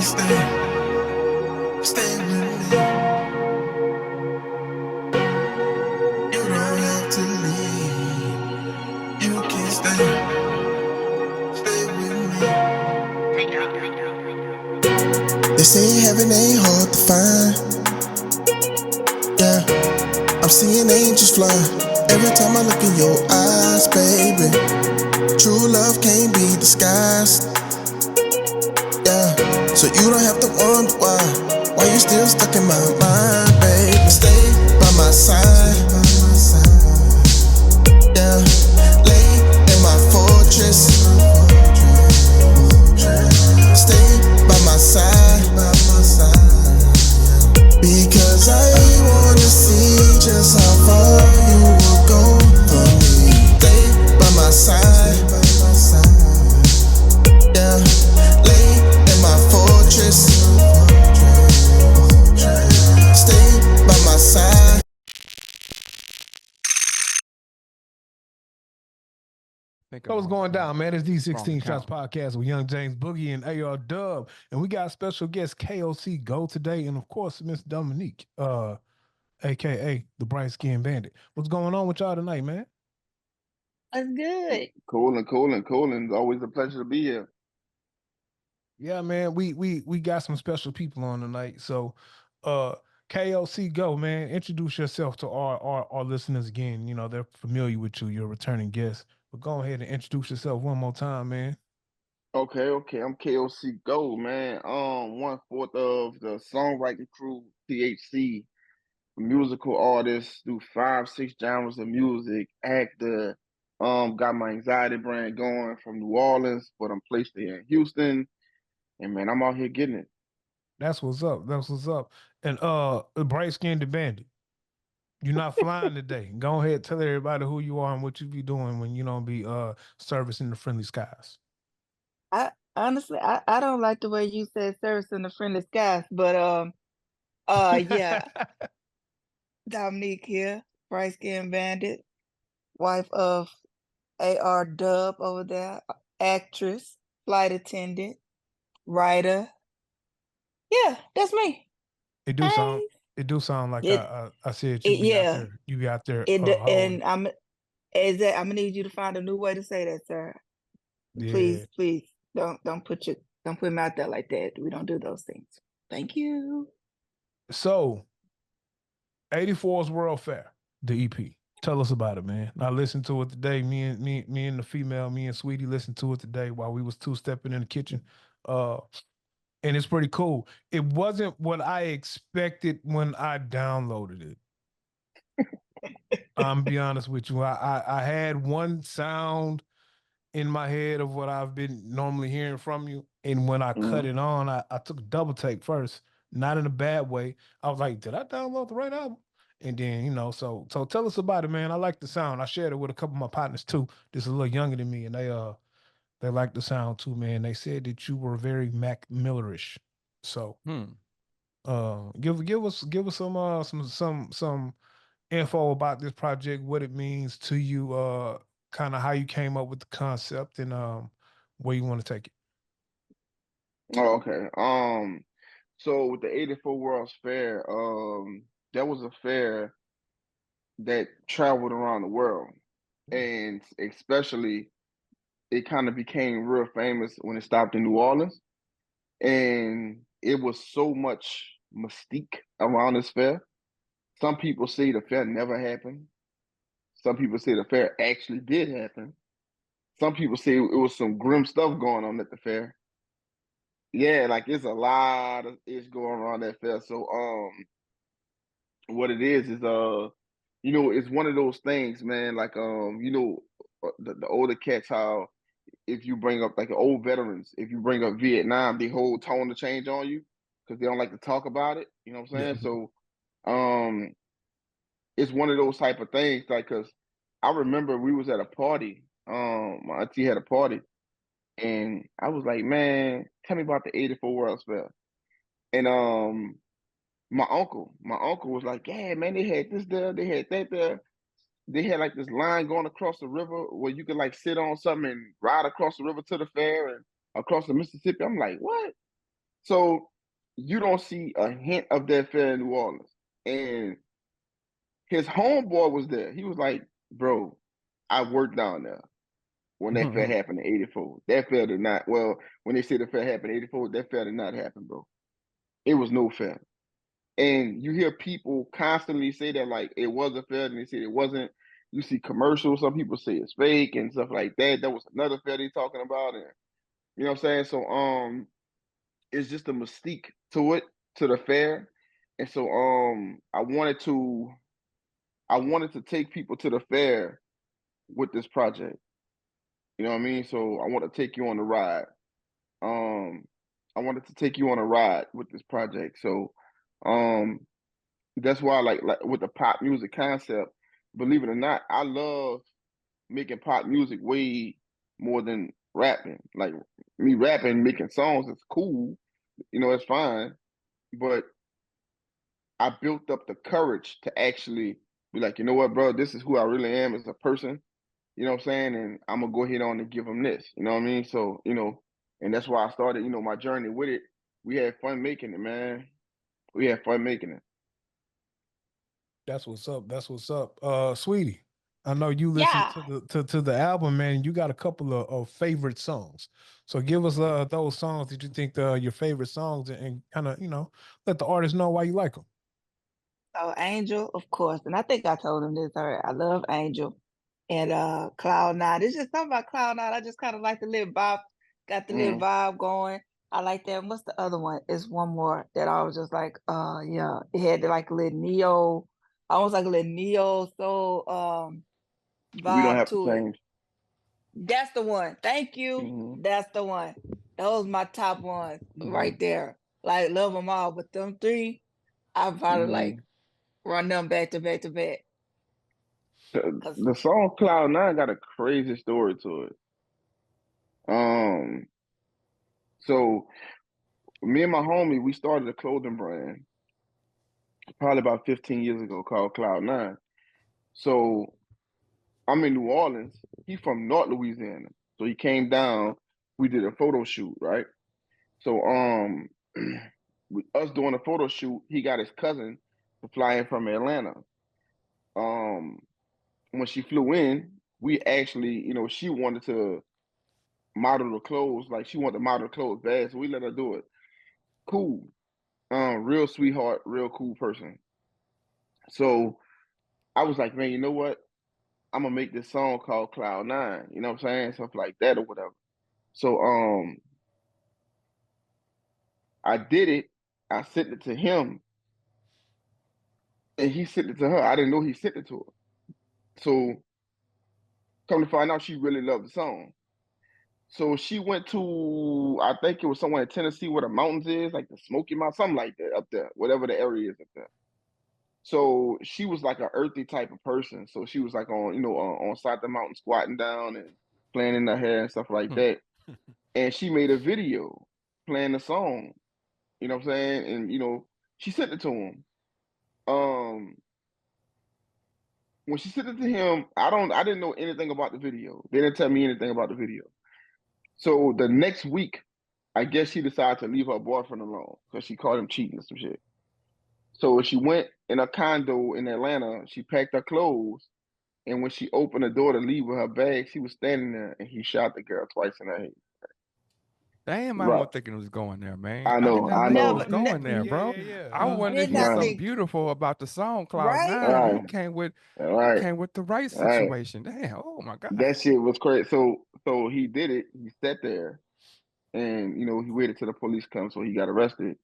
stay with me. You don't have to leave. You can stay with me. They say heaven ain't hard to find. Yeah, I'm seeing angels fly every time I look in your eyes, baby. True love can't be disguised. Yeah, so you don't have to wonder why you still stuck in my mind, baby. Stay by my side. Yeah, lay in my fortress. Stay by my side. Because I wanna see just how far you will go for me. Stay by my side. Yeah, lay in my fortress. Stay by my side. So what's going down, man? It's D16 Shots Podcast with Young James Boogie and AR Dub. And we got special guest K.O.C Go today. And of course, Miss Dominique, aka the Bright Skin Bandit. What's going on with y'all tonight, man? That's good. Cool. It's always a pleasure to be here. Yeah, man. We got some special people on tonight. So K.O.C Go, man. Introduce yourself to our listeners again. You know, they're familiar with you, you're a returning guest. But go ahead and introduce yourself one more time, man. Okay. I'm K.O.C Go, man. 1/4 of the songwriting crew, THC, musical artist, do 5-6 genres of music, actor. Got my anxiety brand going from New Orleans, but I'm placed here in Houston. And man, I'm out here getting it. That's what's up. That's what's up. And Bright Skinned Bandit, you're not flying today. Go ahead, tell everybody who you are and what you be doing when you don't be servicing the friendly skies. I honestly, I don't like the way you said service in the friendly skies, but yeah, Dominique here, bright skin bandit, wife of AR Dub over there, actress, flight attendant, writer. Yeah, that's me. It do sound Hey, it do sound like it I said it yeah, you be out there and holding. I'm gonna need you to find a new way to say that, sir. Yeah. Please don't put him out there like that. We don't do those things. Thank you. So 84's World Fair, the EP. Tell us about it, man. I listened to it today. Me and the female, me and Sweetie listened to it today while we was two stepping in the kitchen. Uh and it's pretty cool. It wasn't what I expected when I downloaded it. I'm be honest with you. I had one sound in my head of what I've been normally hearing from you. And when I cut Mhm. it on, I took a double take first, not in a bad way. I was like, did I download the right album? And then, so tell us about it, man. I like the sound. I shared it with a couple of my partners too. Just a little younger than me, and they like the sound too, man. They said that you were very Mac Millerish. So give us some info about this project, what it means to you, kind of how you came up with the concept, and where you want to take it. Oh, okay. So with the 84 World's Fair, that was a fair that traveled around the world, and especially it kind of became real famous when it stopped in New Orleans, and it was so much mystique around this fair. Some people say the fair never happened. Some people say the fair actually did happen. Some people say it was some grim stuff going on at the fair. Yeah, like it's a lot of ish going around that fair. So what it is it's one of those things, man. Like the older cats, how if you bring up like the old veterans, if you bring up Vietnam, they hold tone to change on you because they don't like to talk about it. You know what I'm Yeah. saying? So um it's one of those type of things, like, because I remember we was at a party. My auntie had a party, and I was like, man, tell me about the 84 World Fair. And my uncle was like, yeah, man, they had this there, they had that there. They had like this line going across the river where you could like sit on something and ride across the river to the fair and across the Mississippi. I'm like, what? So you don't see a hint of that fair in New Orleans. And his homeboy was there. He was like, bro, I worked down there when that fair happened in 84. That fair did not, well, when they say the fair happened in 84, that fair did not happen, bro. It was no fair. And you hear people constantly say that like it was a fair, and they say it wasn't. You see commercials, some people say it's fake and stuff like that. That was another fair they talking about, and you know what I'm saying? So it's just a mystique to it, to the fair. And so I wanted to take people to the fair with this project. You know what I mean? So I want to take you on the ride. Um I wanted to take you on a ride with this project. So um that's why like with the pop music concept, believe it or not, I love making pop music way more than rapping. Like me rapping, making songs is cool, you know, it's fine. But I built up the courage to actually be like, you know what, bro, this is who I really am as a person. You know what I'm saying? And I'm gonna go ahead on and give them this. You know what I mean? So, you know, and that's why I started, you know, my journey with it. We had fun making it, man. We had fun making it. That's what's up. That's what's up. Sweetie, I know you listen Yeah. to the album, man. You got a couple of favorite songs. So give us those songs that you think your favorite songs, and kind of, you know, let the artist know why you like them. So Angel, of course, and I think I told him this already. I love Angel and Cloud 9. It's just something about Cloud 9. I just kind of like the little vibe, got the little Mm. vibe going. I like that. What's the other one? It's one more that I was just like, yeah, it had like a little neo, almost like a little neo soul We don't vibe have to to it. change. That's the one. Thank you. Hmm. That's the one. Those my top ones Hmm. right there. Like love them all, but them three, I probably like Hmm. run them back to back to back. Cause The song Cloud 9 got a crazy story to it. Um, so me and my homie, we started a clothing brand probably about 15 years ago called Cloud 9. So I'm in New Orleans. He from North Louisiana. So he came down. We did a photo shoot, right? So with us doing a photo shoot, he got his cousin to fly in from Atlanta. Um, when she flew in, we actually, you know, she wanted to model the clothes, like she wanted to model the clothes bad, so we let her do it. Cool. Real sweetheart, real cool person. So I was like, man, you know what? I'm gonna make this song called Cloud 9, you know what I'm saying? Stuff like that or whatever. So I did it, I sent it to him, and he sent it to her. I didn't know he sent it to her. So come to find out she really loved the song. So she went to, I think it was somewhere in Tennessee where the mountains is, like the Smoky Mountains, something like that up there, whatever the area is up there. So she was like an earthy type of person. So she was like on, you know, on side the mountain, squatting down and playing in her hair and stuff like that. And she made a video playing the song. You know what I'm saying? And you know, she sent it to him. Um, when she sent it to him, I didn't know anything about the video. They didn't tell me anything about the video. So the next week, I guess she decided to leave her boyfriend alone because she caught him cheating or some shit. So she went in a condo in Atlanta. She packed her clothes, and when she opened the door to leave with her bag, she was standing there, and he shot the girl twice in her head. Damn, I Right. wasn't thinking it was going there, man. I I did know. not I think it never, was know. going there, n- Yeah, bro. yeah, yeah. I wanted to did hear not Right. something think beautiful about the song Cloud right. Nine, and Right. you Right. came with the right Right. situation. Damn, oh my God. That shit was crazy. So he did it. He sat there, and you know he waited till the police come, so he got arrested.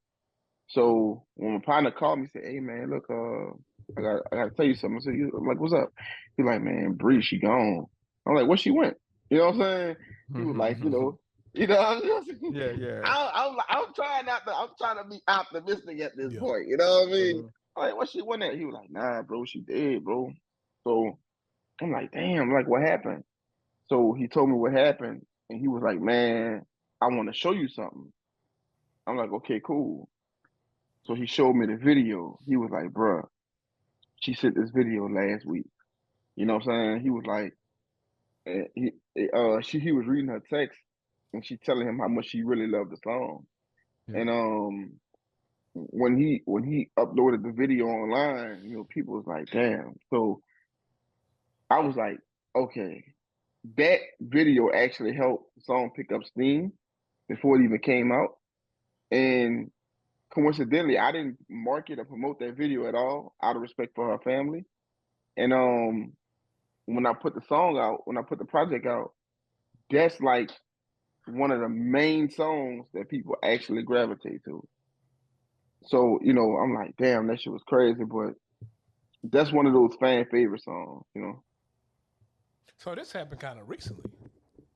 So when my partner called me, he said, "Hey man, look, I gotta tell you something." I'm like, "What's up?" He's like, "Man, Bree, she gone." I'm like, "Where she went?" You know what I'm saying? He was like, what I'm saying? Yeah, yeah. I'm trying not to. I'm trying to be optimistic at this Yeah. point. You know what I mean? Mhm. I'm like, "Where she went at?" He was like, "Nah, bro, she dead, bro." So I'm like, "Damn, like what happened?" So he told me what happened, and he was like, "Man, I want to show you something." I'm like, "Okay, cool." So he showed me the video. He was like, "Bruh, she sent this video last week." You know what I'm saying? He was like, he was reading her text, and she telling him how much she really loved the song. Yeah. And when he uploaded the video online, people was like, damn. So I was like, okay, that video actually helped the song pick up steam before it even came out. And coincidentally, I didn't market or promote that video at all out of respect for her family. And when I put the song out, when I put the project out, that's like one of the main songs that people actually gravitate to. So, I'm like, damn, that shit was crazy, but that's one of those fan favorite songs. So this happened kind of recently.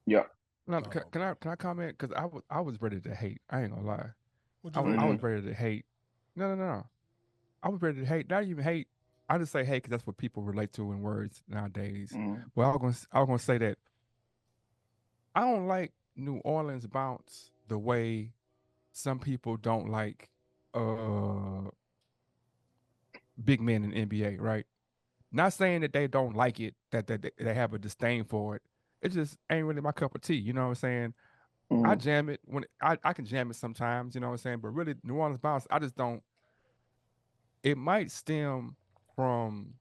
Yeah. No, Oh, can I comment? Because I was ready to hate. I ain't gonna lie. what I you was ready I to was Hmm. hate? ready to hate. No, no, no, no. I was ready to hate. Not even hate. I just say hate because that's what people relate to in words nowadays. Hmm. Well, I was gonna say that I don't like New Orleans bounce the way some people don't like uh big men in NBA, right? Not saying that they don't like it, that they have a disdain for it. It just ain't really my cup of tea. You know what I'm saying? I Hmm. jam it when I can jam it sometimes. You know what I'm saying? But really, New Orleans bounce, I just don't. It might stem from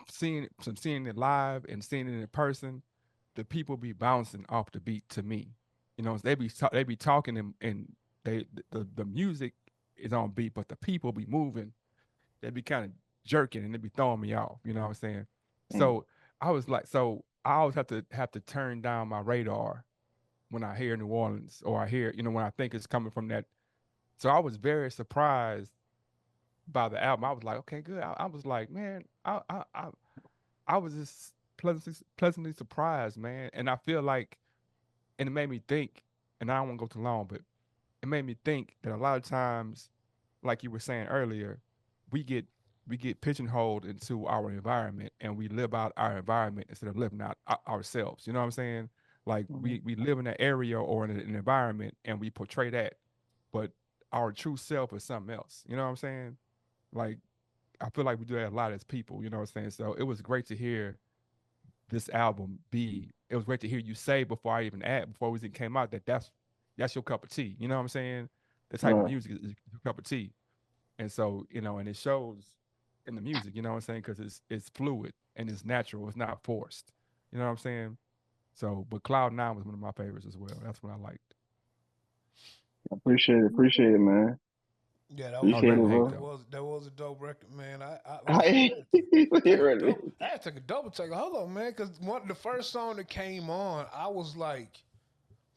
seeing it live and seeing it in person. The people be bouncing off the beat to me. They be talking and the music is on beat, but the people be moving. They be kind of jerking and they be throwing me off. You know what I'm saying? Hmm. So I was like, so I always have to turn down my radar when I hear New Orleans or I hear, when I think it's coming from that. So I was very surprised by the album. I was like, okay, good. I was like, man, I was just pleasantly surprised, man. And I feel like, and it made me think, and I don't want to go too long, but it made me think that a lot of times, like you were saying earlier, we get we get pigeonholed into our environment and we live out our environment instead of living out ourselves. You know what I'm saying? Like Hmm. we live in an area or in an environment and we portray that, but our true self is something else. You know what I'm saying? Like I feel like we do that a lot as people. You know what I'm saying? So it was great to hear this album be. It was great to hear you say before we even came out that's your cup of tea. You know what I'm saying? The type of Right. music is your cup of tea, and so and it shows in the music. You know what I'm saying? Because it's fluid and it's natural. It's not forced. You know what I'm saying? So, but Cloud Nine was one of my favorites as well. That's what I liked. Appreciate it. Appreciate it, man. Yeah, that was I was a Appreciate ready it, to dope. hate bro. That though. was that was a dope record, man. I like I said, I really. I had to take a double take. Hold on, man, because the first song that came on, I was like,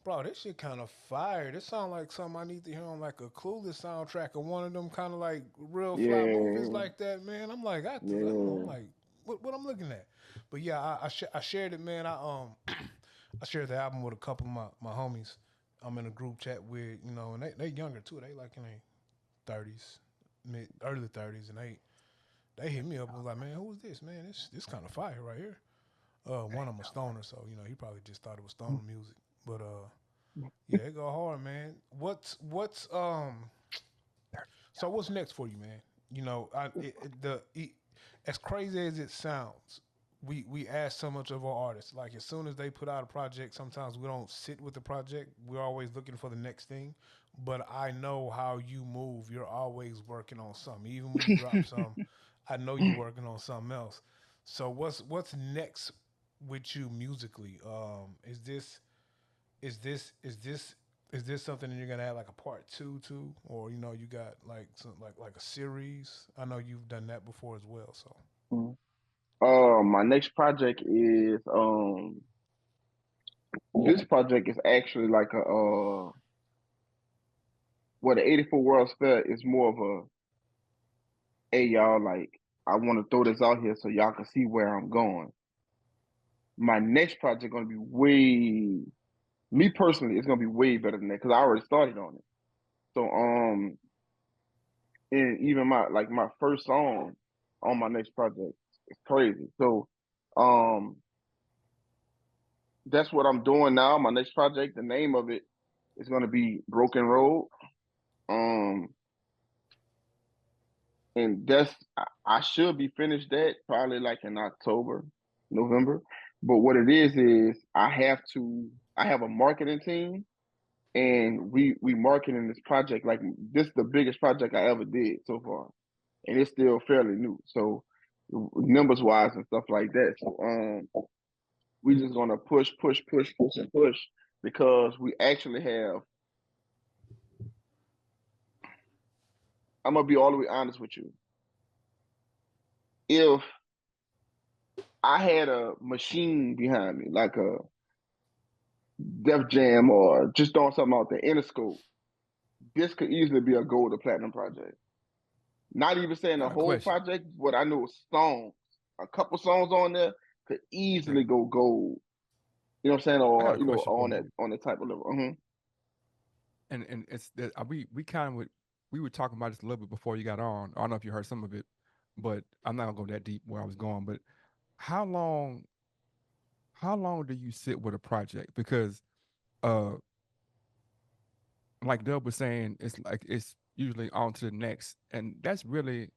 bro, this shit kind of fire. This sound like something I need to hear on like a Clueless soundtrack or one of them kind of like real fly movies Yeah. like that, man. I'm like, hold on, I'm Yeah. like, what I'm looking at? But yeah, I shared it, man. I shared the album with a couple of my homies. I'm in a group chat with, and they younger too. They like in their 30s, early 30s, and they hit me up, was like, man, who is this, man? This kind of fire right here. One of them a stoner, so he probably just thought it was stoner music. But yeah, it go hard, man. So what's next for you, man? As crazy as it sounds, we ask so much of our artists. Like as soon as they put out a project, sometimes we don't sit with the project. We're always looking for the next thing. But I know how you move. You're always working on something. Even when you drop some, I know you're working on something else. So what's next with you musically? Is this is this is this something that you're gonna have like a part two to, or you got like some like a series? I know you've done that before as well. So My next project is this project is actually like the 84 World's Fair is more of hey y'all, like I want to throw this out here so y'all can see where I'm going. My next project gonna be me personally, it's gonna be way better than that because I already started on it. So and even my first song on my next project is crazy. So um that's what I'm doing now. My next project, the name of it is gonna be Broken Road. Um and I should be finished that probably like in October, November. But what it is I have a marketing team and we marketing this project like this is the biggest project I ever did so far, and it's still fairly new. So numbers wise and stuff like that. So we just gonna push, push, push, push, and push because we actually have. I'm gonna be all the way honest with you. If I had a machine behind me, like a Def Jam or just throwing something out there, Interscope, this could easily be a gold or platinum project. Not even saying the Got a whole question. project, but I know songs, a couple songs on there could easily go gold. You know what I'm saying? I got Or a question for you. on that type of level. And it's that we kind of would we were talking about this a little bit before you got on. I don't know if you heard some of it, but I'm not gonna go that deep where I was going. But how long how long do you sit with a project? Because uh like Dub was saying, it's like it's usually on to the next. And that's really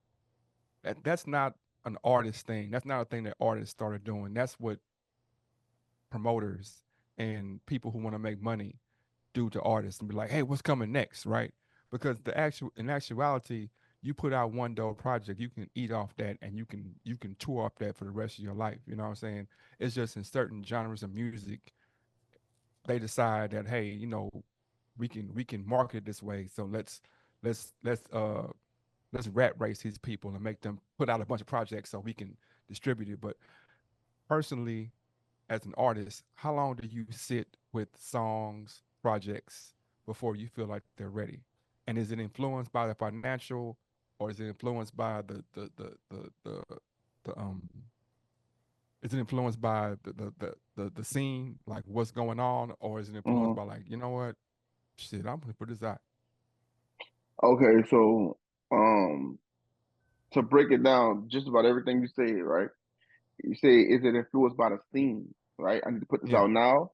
that's not an artist thing. That's not a thing that artists started doing. That's what promoters and people who want to make money do to artists and be like, hey, what's coming next, right? Because the actual in actuality, you put out one dope project, you can eat off that and you can tour off that for the rest of your life. You know what I'm saying? It's just in certain genres of music, they decide that, hey, we can market it this way. So let's let's rat race these people and make them put out a bunch of projects so we can distribute it. But personally, as an artist, how long do you sit with songs, projects before you feel like they're ready? And is it influenced by the financial, or is it influenced by the is it influenced by the scene, like what's going on, or is it influenced Mm-hmm. by like, you know what, shit, I'm gonna put this out? Okay, so um, to break it down, just about everything you said, right? You say, is it influenced by the scene, right? I need to put this Yeah, out now.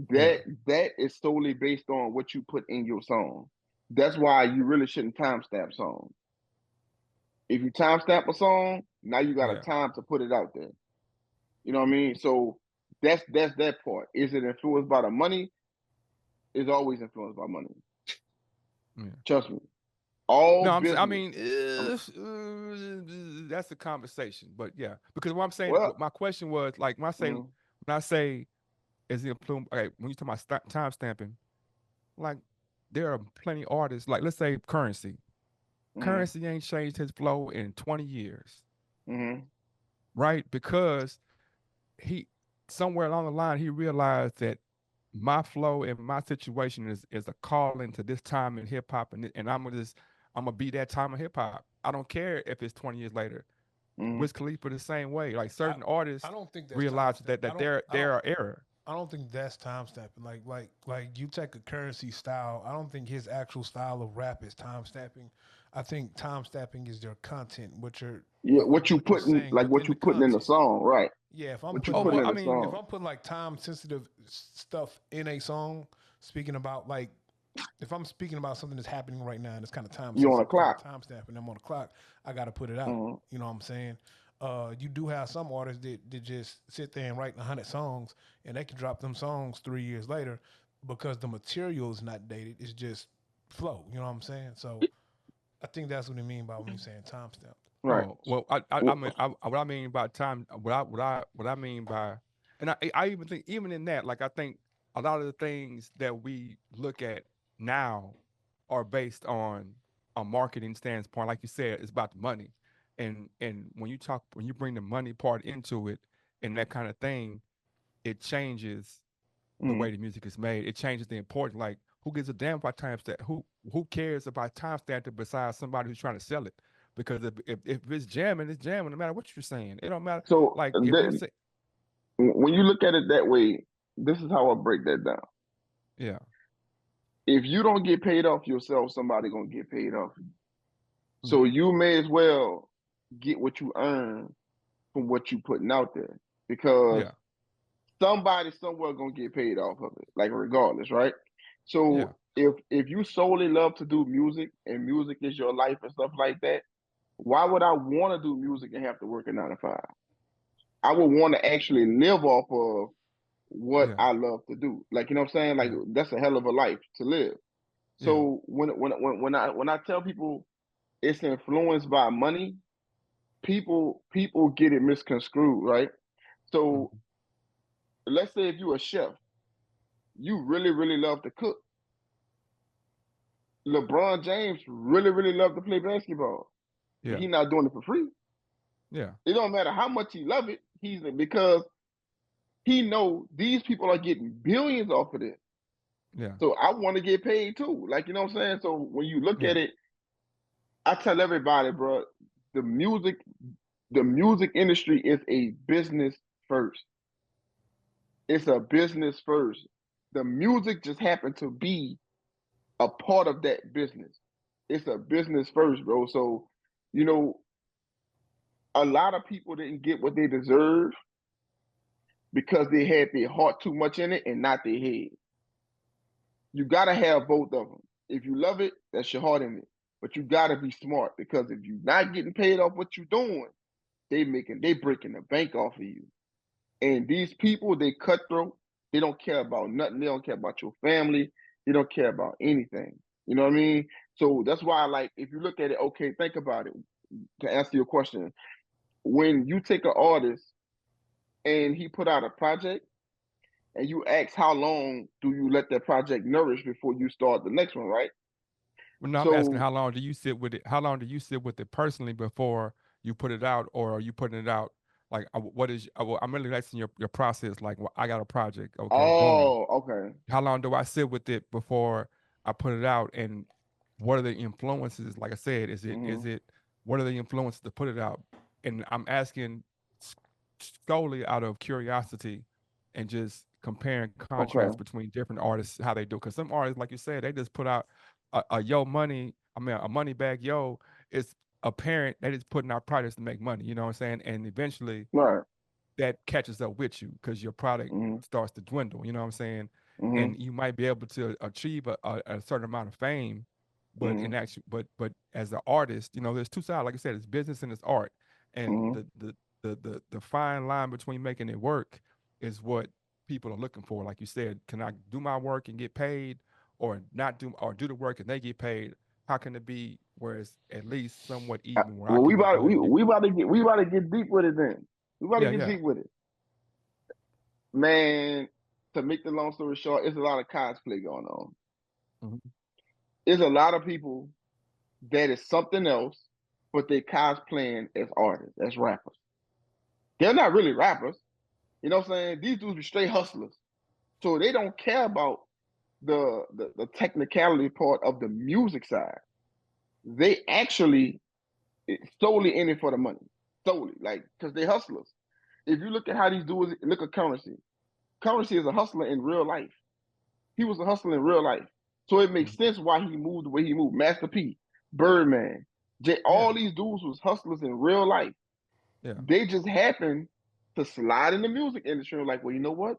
yeah, That is solely based on what you put in your song. That's why you really shouldn't timestamp songs. If you timestamp a song, now you got a yeah, time to put it out there. You know what I mean? So that's that part. Is it influenced by the money? It's always influenced by money. yeah. Trust me. All No, I business. mean, Um, that's a conversation, but yeah, because what I'm saying, well, what my question was, like, mm, when I say is the influence, okay, when you talk about time stamping, like, there are plenty of artists, like, let's say Currency. mm, Currency ain't changed his flow in 20 years, mm, right? Because he somewhere along the line he realized that my flow and my situation is a calling to this time in hip hop, and I'm gonna be that time of hip hop. I don't care if it's 20 years later. mm. Wiz Khalifa the same way. Like, I certain I artists don't think that's realize timestamp. that they're an error. I don't think that's time stamping. Like you take a Currency style. I don't think his actual style of rap is time stamping. I think time stamping is their content, Yeah, what you what you're putting, saying like what within you the putting in the content. song, right? Yeah, if I'm What you putting Oh putting well, like I in the mean, if song. I'm putting like time sensitive stuff in a song, speaking about like if I'm speaking about something that's happening right now and it's kind of time You on the sensitive because of clock. time stamp and I'm on the clock, I got to put it out. Mm, You know what I'm saying? You do have some artists that just sit there and write 100 songs and they can drop them songs 3 years later because the material is not dated. It's just flow. You know what I'm saying? So I think that's what I mean by when you're saying time stamp. right. oh well, I Well, mean, what I mean by time, what I mean by, and I even think, even in that, like, I think a lot of the things that we look at now are based on a marketing standpoint. Like you said, it's about the money, and when you bring the money part into it and that kind of thing, it changes the mm. way the music is made. It changes the importance. Like, who gives a damn about timestamp? Who cares about timestamping besides somebody who's trying to sell it? Because if it's jamming, it's jamming. No matter what you're saying, it don't matter. So Like, if you say, when you look at it that way, this is how I break that down. yeah, If you don't get paid off yourself, somebody gonna get paid off you. yeah, So you may as well get what you earn from what you putting out there because yeah, somebody somewhere gonna get paid off of it, like regardless, right? yeah, So if you solely love to do music and music is your life and stuff like that, why would I want to do music and have to work a 9 to 5? I would want to actually live off of what Yeah. I love to do. Like, you know what I'm saying? Like, Yeah. that's a hell of a life to live. Yeah. So when I tell people it's influenced by money, people get it misconstrued, right? So Mhm. let's say if you're a chef, you really, really love to cook. LeBron James really, really love to play basketball, but Yeah. he's not doing it for free. Yeah. It don't matter how much he love it, because he know these people are getting billions off of it. Yeah. So I want to get paid too. Like, you know what I'm saying? So when you look Yeah. at it, I tell everybody, bro, the music, the music industry is a business first. It's a business first. The music just happened to be a part of that business. It's a business first, bro. So, you know, a lot of people didn't get what they deserve because they had their heart too much in it and not their head. You gotta have both of them. If you love it, that's your heart in it. But you gotta be smart, because if you're not getting paid off what you're doing, they breaking the bank off of you. And these people, they cutthroat. They don't care about nothing. They don't care about your family. They don't care about anything. You know what I mean? So that's why, like, if you look at it, okay, think about it. To answer your question, when you take an artist and he put out a project, and you ask how long do you let that project nourish before you start the next one, right? Well, no, I'm asking So, how long do you sit with it? How long do you sit with it personally before you put it out, or are you putting it out? Like, what is? I'm really asking your process. Like, well, I got a project. Okay, boom. oh, okay. How long do I sit with it before I put it out? And what are the influences? Like I said, is Hmm. it what are the influences to put it out? And I'm asking solely out of curiosity and just comparing contrast Okay. between different artists, how they do. Because some artists, like you said, they just put out a yo money. I mean, a money bag yo. It's apparent they just putting out projects to make money. You know what I'm saying? And eventually Right. that catches up with you because your product Hmm. starts to dwindle. You know what I'm saying? Hmm. And you might be able to achieve a certain amount of fame, but Hmm. in actual, but as an artist, you know, there's two sides. Like I said, it's business and it's art, and Hmm. the fine line between making it work is what people are looking for. Like you said, can I do my work and get paid, or not do, or do the work and they get paid? How can it be where it's at least somewhat even, where I Well, can be doing it? we about to get deep with it then. We about to Yeah, get yeah. deep with it, man. To make the long story short, it's a lot of cosplay going on. Mhm. There's a lot of people that is something else, but they cosplaying as artists, as rappers. They're not really rappers. You know what I'm saying? These dudes be straight hustlers. So they don't care about the technicality part of the music side. They actually solely in it for the money. Solely. Like, because they hustlers. If you look at how these dudes look at Currency, Currency is a hustler in real life. He was a hustler in real life. So it makes Mhm. sense why he moved the way he moved. Master P, Birdman, Yeah, all these dudes was hustlers in real life. yeah, They just happened to slide in the music industry. Like, well, you know what?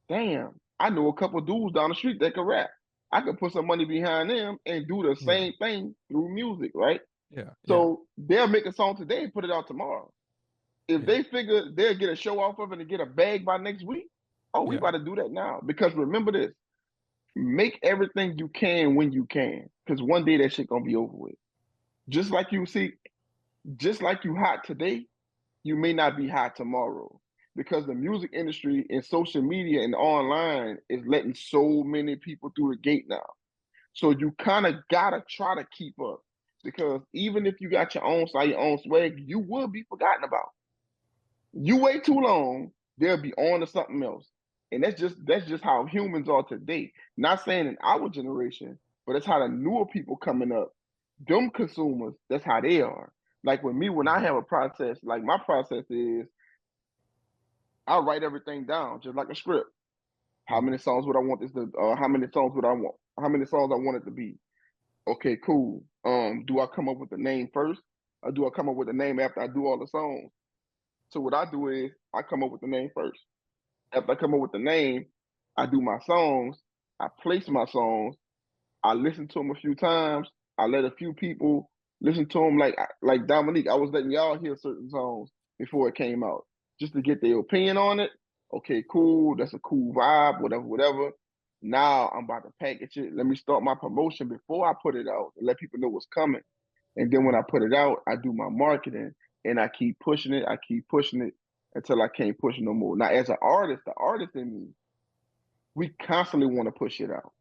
Damn, I know a couple dudes down the street that can rap. I could put some money behind them and do the yeah, same thing through music, right? yeah, yeah, So they'll make a song today and put it out tomorrow. If yeah, they figure they'll get a show off of it and get a bag by next week, oh, we yeah, about to do that now. Because remember this, make everything you can when you can. Because one day that shit gonna be over with. Just like you see, just like you hot today, you may not be hot tomorrow. Because the music industry and social media and online is letting so many people through the gate now. So you kind of gotta try to keep up. Because even if you got your own style, your own swag, you will be forgotten about. You wait too long, they'll be on to something else. And that's just how humans are today. Not saying in our generation, but that's how the newer people coming up. Them consumers, that's how they are. Like with me, when I mhm, have a process, like my process is I write everything down just like a script. How mhm, many songs would I want this to? How many songs would I want? How many songs I want it to be? Okay, cool. Do I come up with the name first, or do I come up with the name after I do all the songs? So what I do is I come up with the name first. After I come up with the name, I do my songs. I place my songs. I listen to them a few times. I let a few people listen to them, like Dominique. I was letting y'all hear certain songs before it came out, just to get their opinion on it. Okay, cool. That's a cool vibe, whatever, whatever. Now I'm about to package it. Let me start my promotion before I put it out and let people know what's coming. And then when I put it out, I do my marketing and I keep pushing it. I keep pushing it until I can't push no more. Now, as an artist, the artist in me, we constantly want to push it out.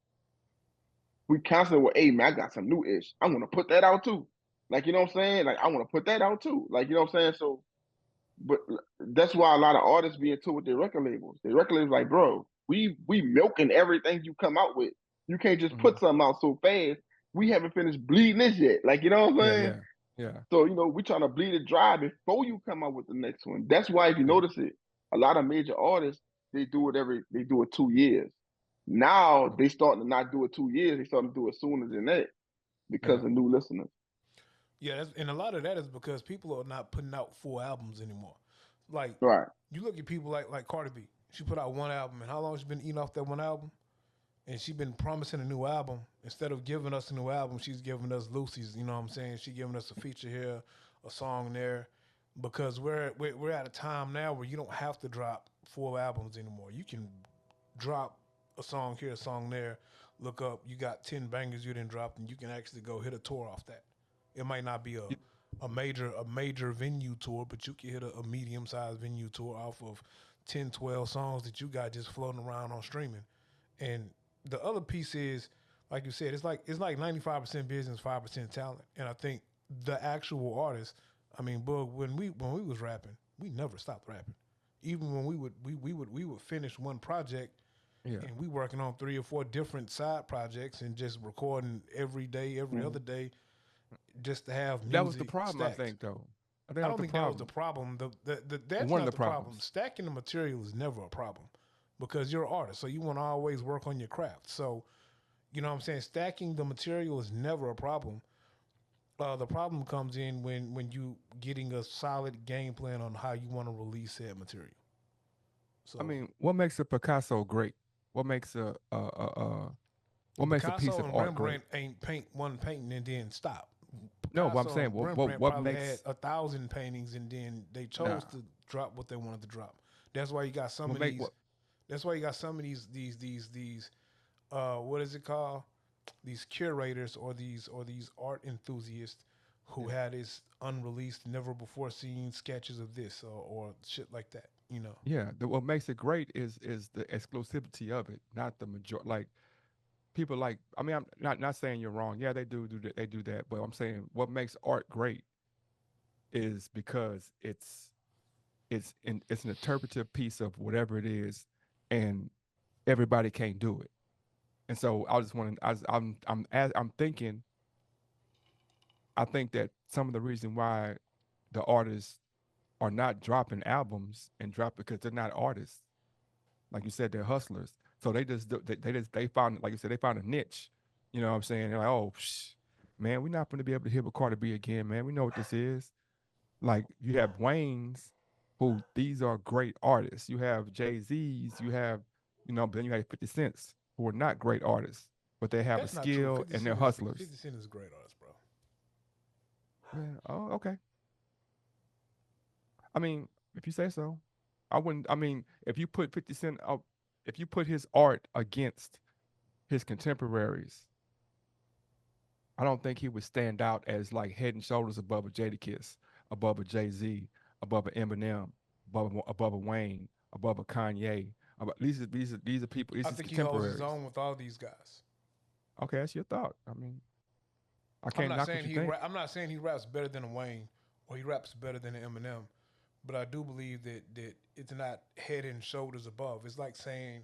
We constantly, well, hey man, I got some new ish. I want to put that out too. Like, you know what I'm saying? Like, I want to put that out too. Like, you know what I'm saying? So, but that's why a lot of artists be into with their record labels. Their record labels like, bro, we milking everything you come out with. You can't just Mm-hmm. put something out so fast. We haven't finished bleeding this yet. Like, you know what I'm Yeah, saying? yeah, yeah, So, we trying to bleed it dry before you come out with the next one. That's why if you yeah. notice it, a lot of major artists, they do it 2 years. Now they starting to not do it 2 years, they starting to do it sooner than that because Yeah. of new listeners. Yeah, and a lot of that is because people are not putting out full albums anymore. Like Right. you look at people like Cardi B. She put out one album, and how long she been eating off that one album? And she been promising a new album. Instead of giving us a new album, she's giving us Lucy's. You know what I'm saying? She giving us a feature here, a song there, because we're at a time now where you don't have to drop full albums anymore. You can drop a song here, a song there. Look up, you got 10 bangers you didn't drop, and you can actually go hit a tour off that. It might not be Y- a major venue tour, but you can hit a medium sized venue tour off of 10, 12 songs that you got just floating around on streaming. And the other piece is, like you said, it's like 95% business, 5% talent. And I think the actual artist, I mean, Bug, when we was rapping, we never stopped rapping. Even when we would finish one project Yeah. and we working on 3 or 4 different side projects and just recording every day, every Mhm. other day, just to have That was the music problem, I stacked. think, though. I think I that was don't the think that was the problem. problem. Or That's one of not the the problem. problems. Stacking the material is never a problem because you're an artist, so you want to always work on your craft. So you know what I'm saying? Stacking the material is never a problem. The problem comes in when you getting a solid game plan on how you want to release that material. I So mean, what makes a Picasso great? What makes what makes a piece Picasso of and art great? Rembrandt ain't paint one painting and then stop. No, but I'm Picasso saying, and what Rembrandt what probably had makes 1,000 paintings and then they nah? chose to drop what they wanted to drop. That's why you got some What of make these. what? That's why you got some of these what is it called? These curators or these art enthusiasts who Yeah, had this unreleased, never before seen sketches of this or shit like that. You know, yeah. What makes it great is the exclusivity of it, not the major. Like people like. I mean, I'm not saying you're wrong. Yeah, they do that. They do that. But I'm saying what makes art great is because it's an interpretive piece of whatever it is, and everybody can't do it. And so I just want to. I'm thinking. I think that some of the reason why the artists are not dropping albums and drop because they're not artists. Like you said, they're hustlers. So they found, like you said, they found a niche. You know what I'm saying? They're like, oh, man, we're not going to be able to hear with Carter B again, man. We know what this is. Like you have Wayne's, who these are great artists. You have Jay Z's. You have, but then you have 50 Cents, who are not great artists, but they have a that's not true. skill Fifty and they're Cent is hustlers. 50 Cent is a great artist, bro. Man, oh, okay. I mean, if you say so, I wouldn't. I mean, if you put 50 Cent up, if you put his art against his contemporaries, I don't think he would stand out as like head and shoulders above a Jadakiss, above a Jay Z, above a Eminem, above a Wayne, above a Kanye. These are people. I These are think he holds his contemporaries. own with all these guys. Okay, that's your thought. I mean, I can't knock what you think. I'm not saying he raps better than a Wayne or he raps better than an Eminem, but I do believe that it's not head and shoulders above. It's like saying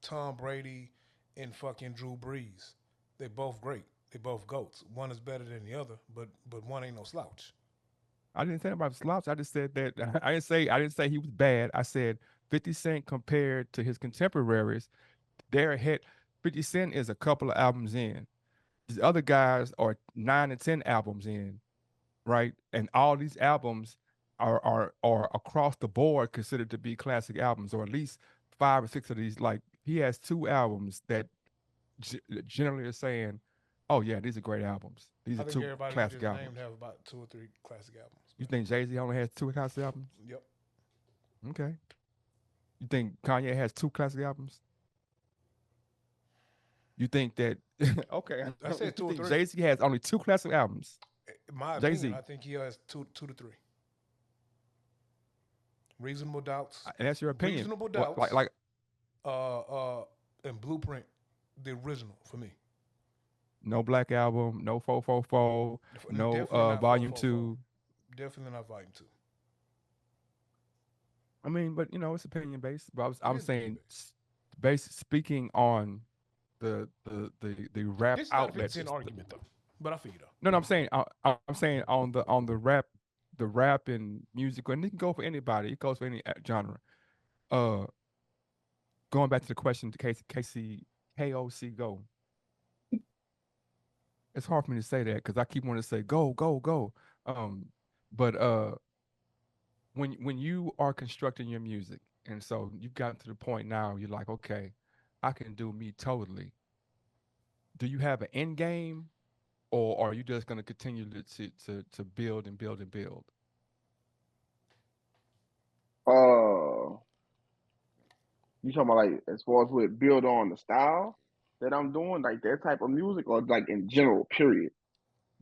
Tom Brady and fucking Drew Brees. They both great. They both goats. One is better than the other, but one ain't no slouch. I didn't say about slouch. I just said that I didn't say he was bad. I said 50 Cent compared to his contemporaries, they're ahead. 50 Cent is a couple of albums in. These other guys are 9 and 10 albums in, right? And all these albums are across the board considered to be classic albums, or at least 5 or 6 of these. Like he has 2 albums that generally are saying, "Oh yeah, these are great albums. These I are think two everybody you classic just named albums." have about 2 or 3 classic albums, You man. think Jay Z only has 2 classic albums? Yep. Okay, You think Kanye has two classic albums? You think that okay? I You said two or think three. Jay-Z has only two classic albums? In my opinion, Jay-Z, I think he has two to three. Reasonable doubts. and that's your opinion. Reasonable What, doubts. like Uh, uh, and Blueprint, the original for me. no Black Album, no 444, no Definitely not four Volume four four. 2. Definitely not volume two. I mean, but it's opinion based. But It I'm is opinion saying, based. speaking on the rap This is not a 50 outlets. cent argument though. But I feel you though. No, no, I'm saying on the rap and music, and it can go for anybody. It goes for any genre. Uh, Going back to the question to K.O.C Go. It's hard for me to say that because I keep wanting to say go, go, go. Um, but when you are constructing your music, and so you've gotten to the point now, you're like, okay, I can do me totally. Do you have an end game, or are you just going to continue to build and build and build? Uh, you talking about like as far as with build on the style that I'm doing, like that type of music, or like in general, period.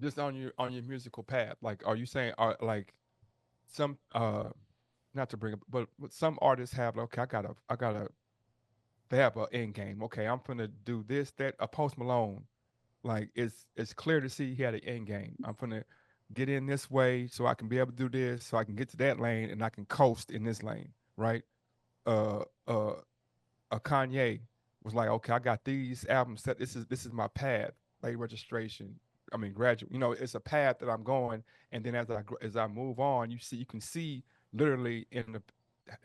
Just on your musical path, like, are you saying, are like some not to bring up, but some artists have, okay, I gotta they have an end game. Okay, I'm gonna do this, that. A Post Malone, like it's clear to see he had an end game. I'm gonna get in this way so I can be able to do this, so I can get to that lane and I can coast in this lane, right? Uh, uh, a Kanye was like, okay, I got these albums set. This is my path. Late registration. I mean, graduate. It's a path that I'm going, and then as I move on, you can see literally in the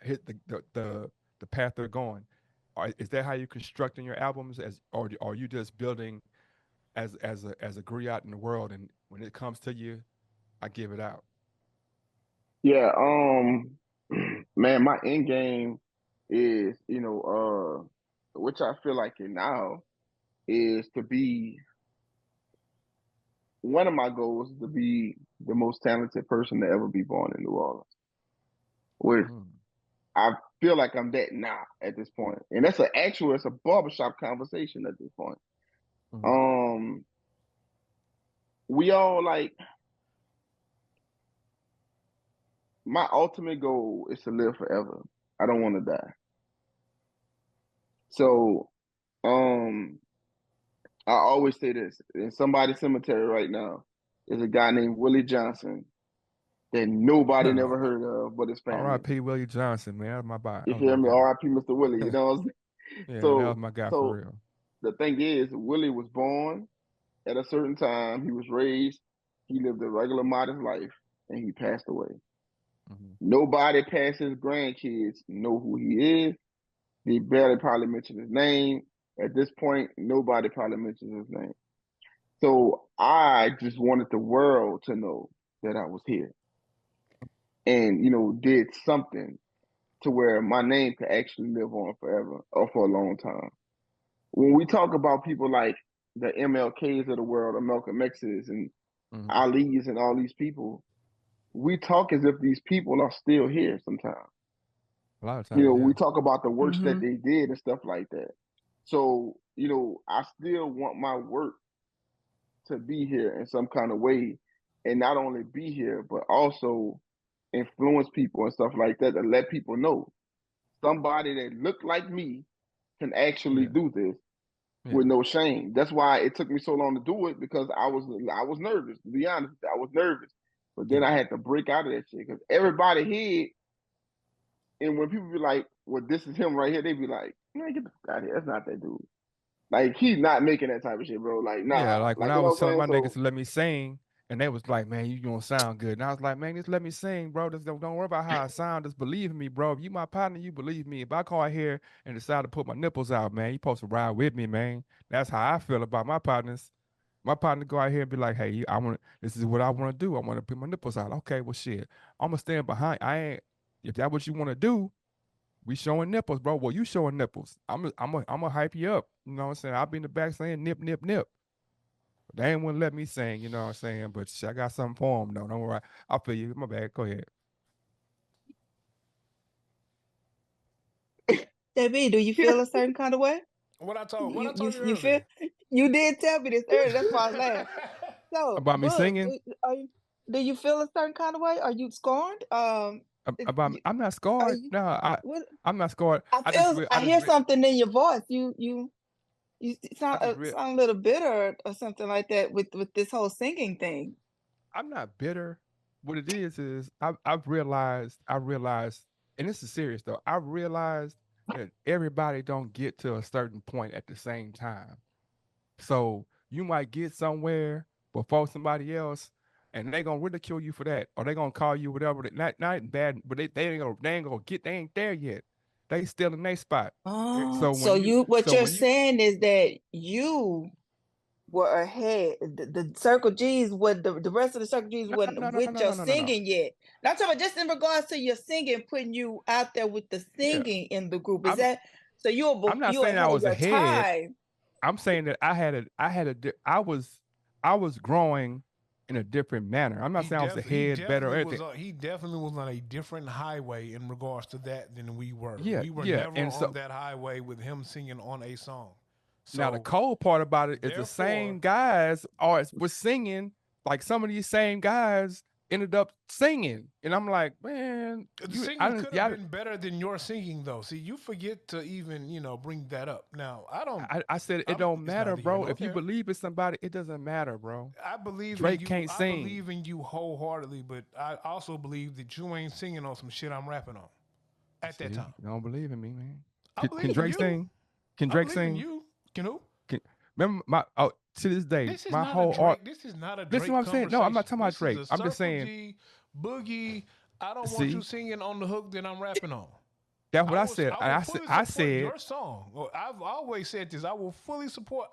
hit the path they're going. Is that how you constructing your albums, or are you just building as a griot in the world, and when it comes to you, I give it out. Yeah. Man, my end game is, which I feel like it now is to be one of my goals is to be the most talented person to ever be born in New Orleans. Which Mm, I feel like I'm that now at this point, and it's a barbershop conversation at this point. mm, Um, we all like my ultimate goal is to live forever. I don't want to die. So, um, I always say this in somebody's cemetery right now is a guy named Willie Johnson that nobody never heard of but his family. R.I.P. Willie Johnson, man. That You was my feel me? guy. R.I.P. Mr. Willie. You know what I'm saying? Yeah, that was So, my guy for so real. the thing is, Willie was born at a certain time. He was raised. He lived a regular, modest life, and he passed away. Hmm. Nobody past his grandkids know who he is. They barely probably mention his name. At this point, nobody probably mentions his name. So I just wanted the world to know that I was here and, did something to where my name could actually live on forever or for a long time. When we talk about people like the MLKs of the world, or Malcolm X's and Hmm. Ali's and all these people, we talk as if these people are still here sometimes. A lot of times, We yeah. talk about the works that Mm-hmm. they did and stuff like that. So, I still want my work to be here in some kind of way and not only be here, but also influence people and stuff like that to let people know somebody that looked like me can actually Yeah, do this yeah, with no shame. That's why it took me so long to do it because I was nervous, to be honest. I was nervous. But then yeah, I had to break out of that shit because everybody here, and when people be like, well, this is him right here, they be like, man, get the fuck out of here. That's not that dude. Like, he's not making that type of shit, bro. Like, yeah. nah. Like when Like, I you know was what I'm telling saying? my niggas So, to let me sing, and they was like, "Man, you gonna sound good." And I was like, "Man, just let me sing, bro. Just don't worry about how I sound. Just believe in me, bro. If you my partner, you believe me. If I call here and decide to put my nipples out, man, you supposed to ride with me, man. That's how I feel about my partners. My partner go out here and be like, "Hey, I want this is what I want to do. I want to put my nipples out." Okay, well, shit, I'm gonna stand behind. I ain't if that's what you want to do. We showing nipples, bro. Well, you showing nipples. I'm gonna hype you up. You know what I'm saying? I'll be in the back saying nip, nip, nip. They ain't wouldn't let me sing, you know what I'm saying? But shit, I got something for them, though. Don't worry. I'll feel you. My bad. Go ahead. JB, do you feel a certain kind of way? What I told You you feel? earlier. You did tell me this earlier. That's why I laughed. So, About me Book, singing? do you feel a certain kind of way? Are you scorned? About You, I'm not are scarred. you? No, What? I'm not scarred. I hear something in your voice. You I sound just real. sound a little bitter or something like that with this whole singing thing. I'm not bitter. What it is I've realized, and this is serious though. I've realized that everybody don't get to a certain point at the same time. So you might get somewhere before somebody else, and they gonna ridicule you for that, or they gonna call you whatever. Not bad, but they ain't gonna get. They ain't there yet. They still in their spot. Oh, So so when you, what so you're when you, saying is that you were ahead. The Circle G's, what the rest of the Circle G's no, wasn't no, no, no, with no, your no, no, no, no. singing yet. Not talking about just in regards to your singing, putting you out there with the Yeah, singing in the group. Is I'm. that so? I'm not You saying I ahead was your ahead. time. I'm saying that I was growing in a different manner. I'm not saying I was ahead, better, or anything. He definitely was on a different highway in regards to that than we were. Yeah, We were yeah. never And on so that highway with him singing on a song. now the So cold part about it is the therefore, same guys was singing, like some of these same guys ended up singing. And I'm like, man, the you I singing didn't could have yeah, been better than your singing, though. See, you forget to even bring that up. Now, I don't. I said it don't It's matter, neither here bro. nor If you there. believe in somebody, it doesn't matter, bro. I believe in Drake you. can't I sing. believe in you wholeheartedly, but I also believe that you ain't singing on some shit I'm rapping on at that See, time. you don't believe in me, man. I Can believe in Drake you. sing? Can I Drake believe in sing? you. Can who? Can, remember my to this day, This is my not a whole art. Drake. This is not a Listen to what Drake I'm saying. No, I'm not conversation. talking about This is Drake. a I'm just Circle saying. G Boogie. I don't want you See, singing on the hook that I'm rapping on. that's what I said. I will fully I support said your song. Well, I've always said this. I will fully support.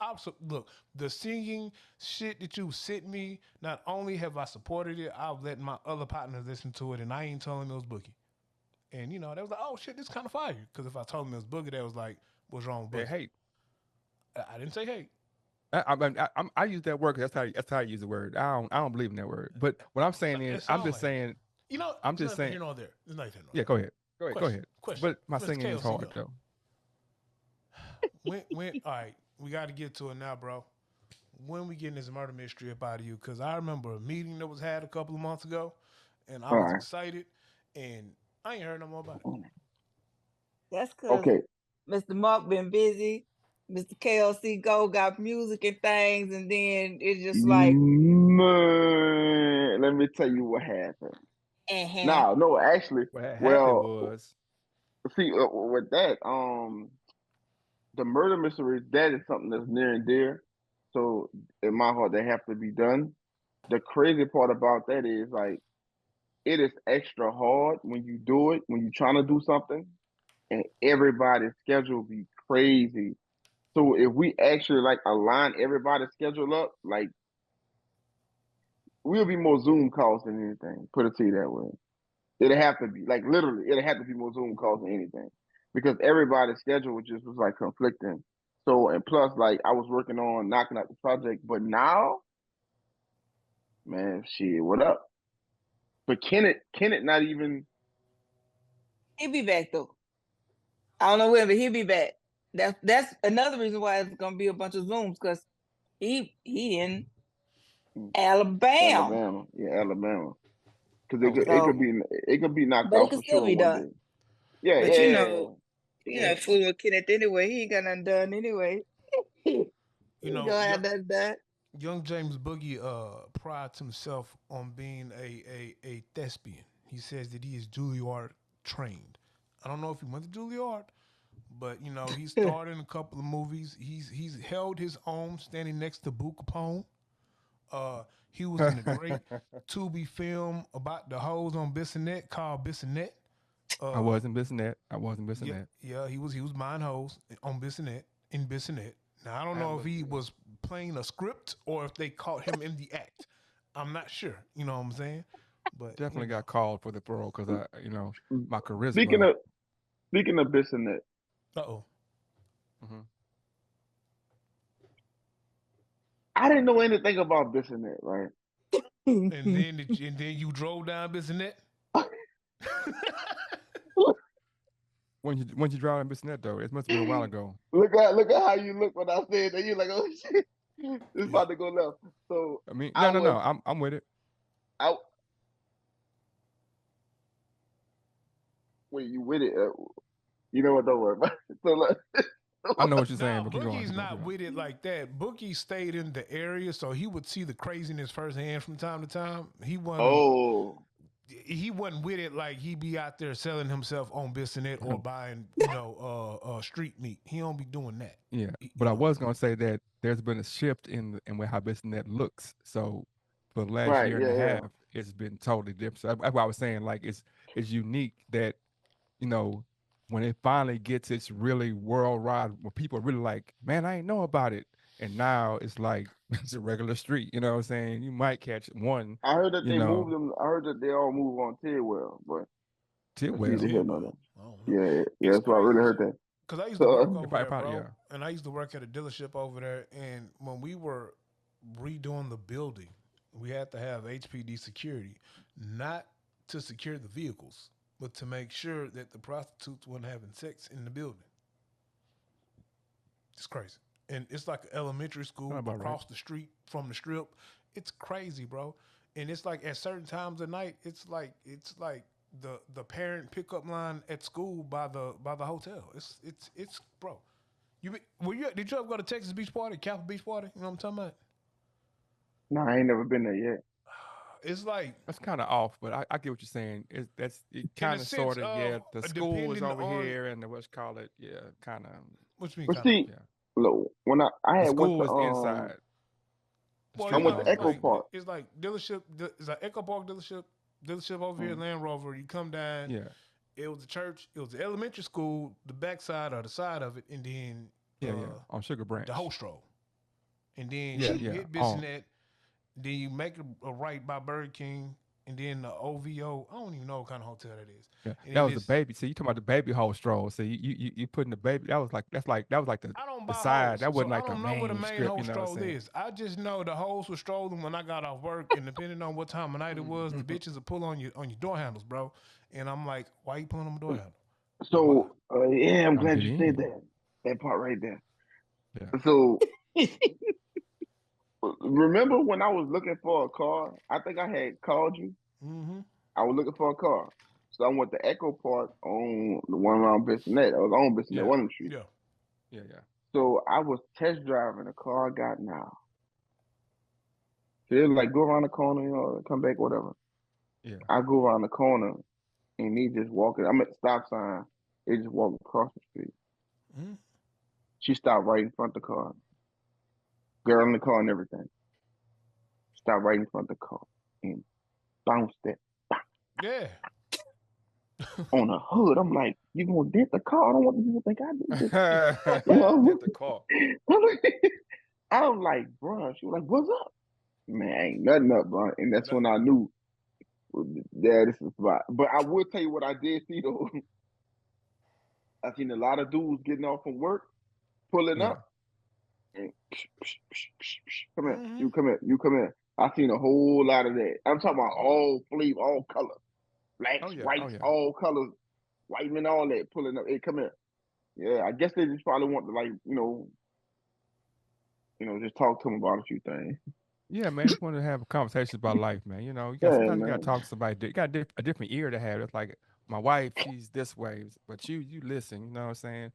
Look, the singing shit that you sent me. Not only have I supported it, I've let my other partners listen to it, and I ain't telling them it was Boogie. And they was like, "Oh shit, this kind of fire." Because if I told them it was Boogie, they was like, "What's wrong with that Boogie?" hate. I didn't say hate. I use that word 'cause that's how I use the word. I don't believe in that word. But what I'm saying is, It sounds like it. I'm It's just nothing saying. here nor there. There's nothing here nor Yeah, there. go ahead. Go Question. ahead. Question. But my Mr. singing is K.O.C hard Go. though. All right, we got to get to it now, bro. When we getting this murder mystery up out of you? Because I remember a meeting that was had a couple of months ago, and I All was right. excited, and I ain't heard no more about it. That's because Okay. Mr. Mark been busy. Mr. K.O.C Go got music and things, and then it's just like, Man, let me tell you what happened. uh-huh. No, actually, What had happened well, was see, with that, the murder mystery, that is something that's near and dear. So in my heart, they have to be done. The crazy part about that is like it is extra hard when you do it, when you're trying to do something, and everybody's schedule be crazy. So if we actually like align everybody's schedule up, like we'll be more Zoom calls than anything. Put it to you that way. It'll have to be like literally, it'll have to be more Zoom calls than anything because everybody's schedule just was like conflicting. So and plus, like I was working on knocking out the project, but now, man, shit, what up? But Kenneth, not even. He'll be back though. I don't know when, but he'll be back. That's another reason why it's gonna be a bunch of Zooms because he in Alabama. Alabama, yeah, Alabama, because Oh, So, it could be knocked but it out can for still sure be one done. day. Yeah, But yeah, yeah. fooling with Kenneth anyway. He ain't got nothing done anyway. he you ain't know, gonna young, have nothing done. young James Boogie prides himself on being a thespian. He says that he is Juilliard trained. I don't know if he went to Juilliard, but he starred in a couple of movies. He's held his own standing next to Boo Capone. He was in a great Tubi film about the hoes on Bissonnette called Bissonnette. I Uh, wasn't missing that. I wasn't missing yeah, that. yeah, he was buying hoes on Bissonnette in Bissonnette. Now I don't know if he was playing a script or if they caught him in the act. I'm not sure. You know what I'm saying? But Definitely got called for the parole because my Speaking charisma. of speaking of Bissonnette, uh oh. Mhm. I didn't know anything about Bissonnette, right? And then you drove down Bissonnette. when you drive in Bissonnette though, it must have been a while ago. Look at how you look when I said that. You're like, oh shit, it's about to go left. So I mean, I no, was I'm with it. out. Wait, you with it? You know what? Don't worry about it. So look, I know what you're saying, Nah, but keep going, Boogie's keep going, not keep going. with it like that. Boogie stayed in the area, so he would see the craziness firsthand from time to time. oh, He wasn't with it like he be out there selling himself on Bissonnette or buying, street meat. He don't be doing that. Yeah, but You I know. was gonna say that there's been a shift in how Bissonnette looks. So for the last right, year and a yeah, half, it's been totally different. So that's why I was saying like it's unique that you know when it finally gets its really worldwide, where people are really like, man, I ain't know about it, and now it's like it's a regular street. You know what I'm saying? You might catch one, I heard that you they moved know, them. I heard that they all moved on Tidwell, but that's neither Tidwell. here nor there. Tidwell. I don't know. Yeah, yeah, It's that's what I really crazy heard that. because I used to So, work Yeah, over there, probably, bro, yeah. and I used to work at a dealership over there. And when we were redoing the building, we had to have HPD security, not to secure the vehicles, but to make sure that the prostitutes weren't having sex in the building. It's crazy. And it's like an elementary Sound school about right. across the street from the strip. It's crazy, bro. And it's like at certain times of night, it's like the parent pickup line at school by the hotel. It's bro. Did you ever go to Texas Beach Party, Kappa Beach Party? You know what I'm talking about? no, I ain't never been there yet. It's like That's kind of off, but I get what you're saying. It in a kind of sense sort of of yeah. The school is depending over on here, and the what's call it yeah, kind of what you mean But kind of. see, yeah. look, when I The had went school to is inside. The Well, I you strip went know, to mall is it's Echo like basically Park. it's like dealership. It's like Echo Park dealership over here, Mm. Land Rover. You come down. yeah, It was a church. It was the elementary school, the backside or the side of it, and then yeah on Sugar the Branch. Hostro. And then Yeah, you yeah. hit On Bissonnette. Then you make a right by Burger King, and then the OVO. I don't even know what kind of hotel that is. yeah, And that then was the this. baby. See, you talking about the baby hole stroll. So you putting the baby. That was like I don't the buy side. hoes, That so wasn't I like the don't know where the main main strip. hoe You know what I'm stroll saying? is. I just know the hoes were strolling when I got off work, and depending on what time of night it was, the bitches would pull on your door handles, bro. And I'm like, why you pulling on my door handle? Why? So yeah, I'm Trying to glad get you said in. that part right there. Yeah. So remember when I was looking for a car? I think I had called you. Mm-hmm. I was looking for a car. So I went to Echo Park on the one around Bissonnette. I was on Bissonnette, Yeah. one of the street. Yeah. Yeah. So I was test driving the car I got now. So it was like go around the corner, come back, whatever. Yeah. I go around the corner and he just walking. I'm at the stop sign. They just walk across the street. Mm-hmm. She stopped right in front of the car. Girl in the car and everything. Stopped right in front of the car and bounced it Yeah. on the hood. I'm like, you gonna dent the car? I don't want people to think I did this. You Wow. know? Did the call. I'm like, bro. She was like, what's up? Man, ain't nothing up, bro. And that's No- when I knew, yeah, this is the spot. But I will tell you what I did see though. I seen a lot of dudes getting off from work, pulling Yeah. up, and come here, mm-hmm. you come here, you come here. I seen a whole lot of that. I'm talking about all flavor, all colors, Oh blacks, yeah. Oh whites, yeah. all colors, white men, all that pulling up. Hey, come here. Yeah, I guess they just probably want to like, just talk to them about a few things. Yeah, man. Just wanted to have a conversation about life, man. You know, Yeah, sometimes you gotta man. talk to somebody. You got a different ear to have. It's like my wife, she's this way, but you listen. You know what I'm saying?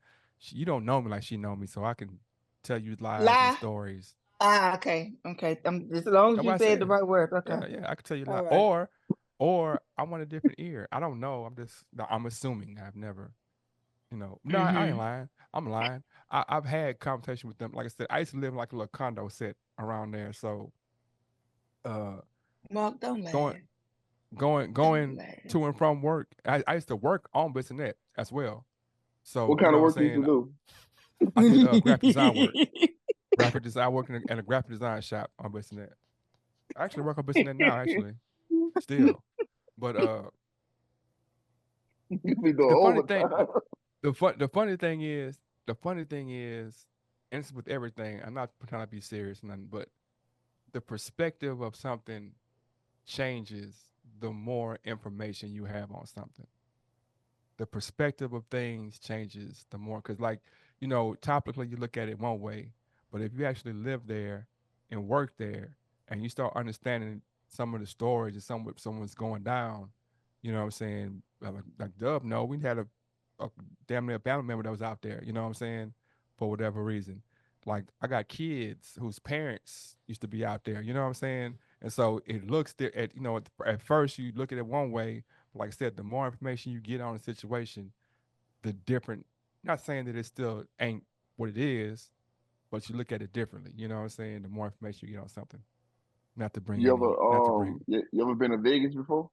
You don't know me like she know me, so I can tell you lies and Lie. stories. Okay. Okay. Just as long as That's you what I said the said. right words. Okay. Yeah, I can tell you lie. All right. Or I want a different ear. I don't know. No, I'm assuming. I've never, no, I ain't Mm-hmm. lying. I'm lying. I've had conversation with them. Like I said, I used to live in like a little condo set around there. So uh Mark, don't going laugh. Don't going laugh. to and from work. I used to work on Bissonnette as well. So, What you kind know of what I'm work you used to saying? do? I did graphic design work. Graphic design, I work in a graphic design shop on Bissonnette. I actually work on Bissonnette now, actually, still. But You be doing the funny thing, overtime. the funny thing is, and it's with everything. I'm not trying to be serious, or nothing, but the perspective of something changes the more information you have on something. the perspective of things changes the more. Because, like, topically you look at it one way, but if you actually live there and work there, and you start understanding some of the stories and someone's going down, you know what I'm saying? Like Dub, no, we had a damn near family member that was out there. You know what I'm saying? For whatever reason, like I got kids whose parents used to be out there. You know what I'm saying? And so it looks there at at first you look at it one way, like I said, the more information you get on a situation, the different. Not saying that it still ain't what it is, but you look at it differently. You know what I'm saying? The more information you get on something, not to bring You ever been to Vegas before?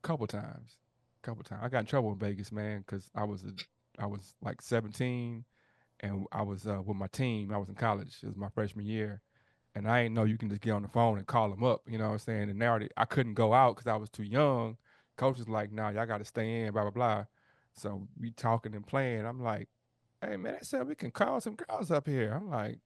couple times, couple times. I got in trouble in Vegas, man, because I was like 17, and I was with my team. I was in college. It was my freshman year, and I ain't know you can just get on the phone and call them up. You know what I'm saying? And now I couldn't go out because I was too young. Coach was like, "Nah, y'all got to stay in." Blah blah blah. So we talking and playing. I'm like, "Hey man, they said we can call some girls up here." I'm like,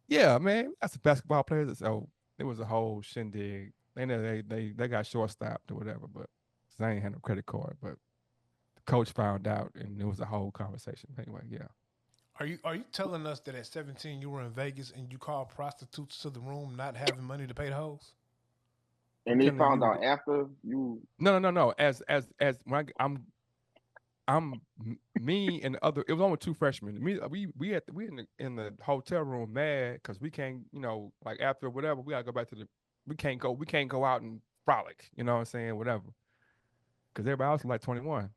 "Yeah, man, that's the basketball players." So it was a whole shindig. They know they got short stopped or whatever, but 'cause I ain't had no credit card. But the coach found out, and it was a whole conversation. Anyway, yeah. Are you telling us that at 17 you were in Vegas and you called prostitutes to the room not having money to pay the hoes? I'm And they telling found you, out after you. no. As when me and the other. It was only two freshmen. Me, we in the hotel room mad because we can't, like after whatever we gotta go back to the. We can't go out and frolic. You know what I'm saying? Whatever. Because everybody else is like 21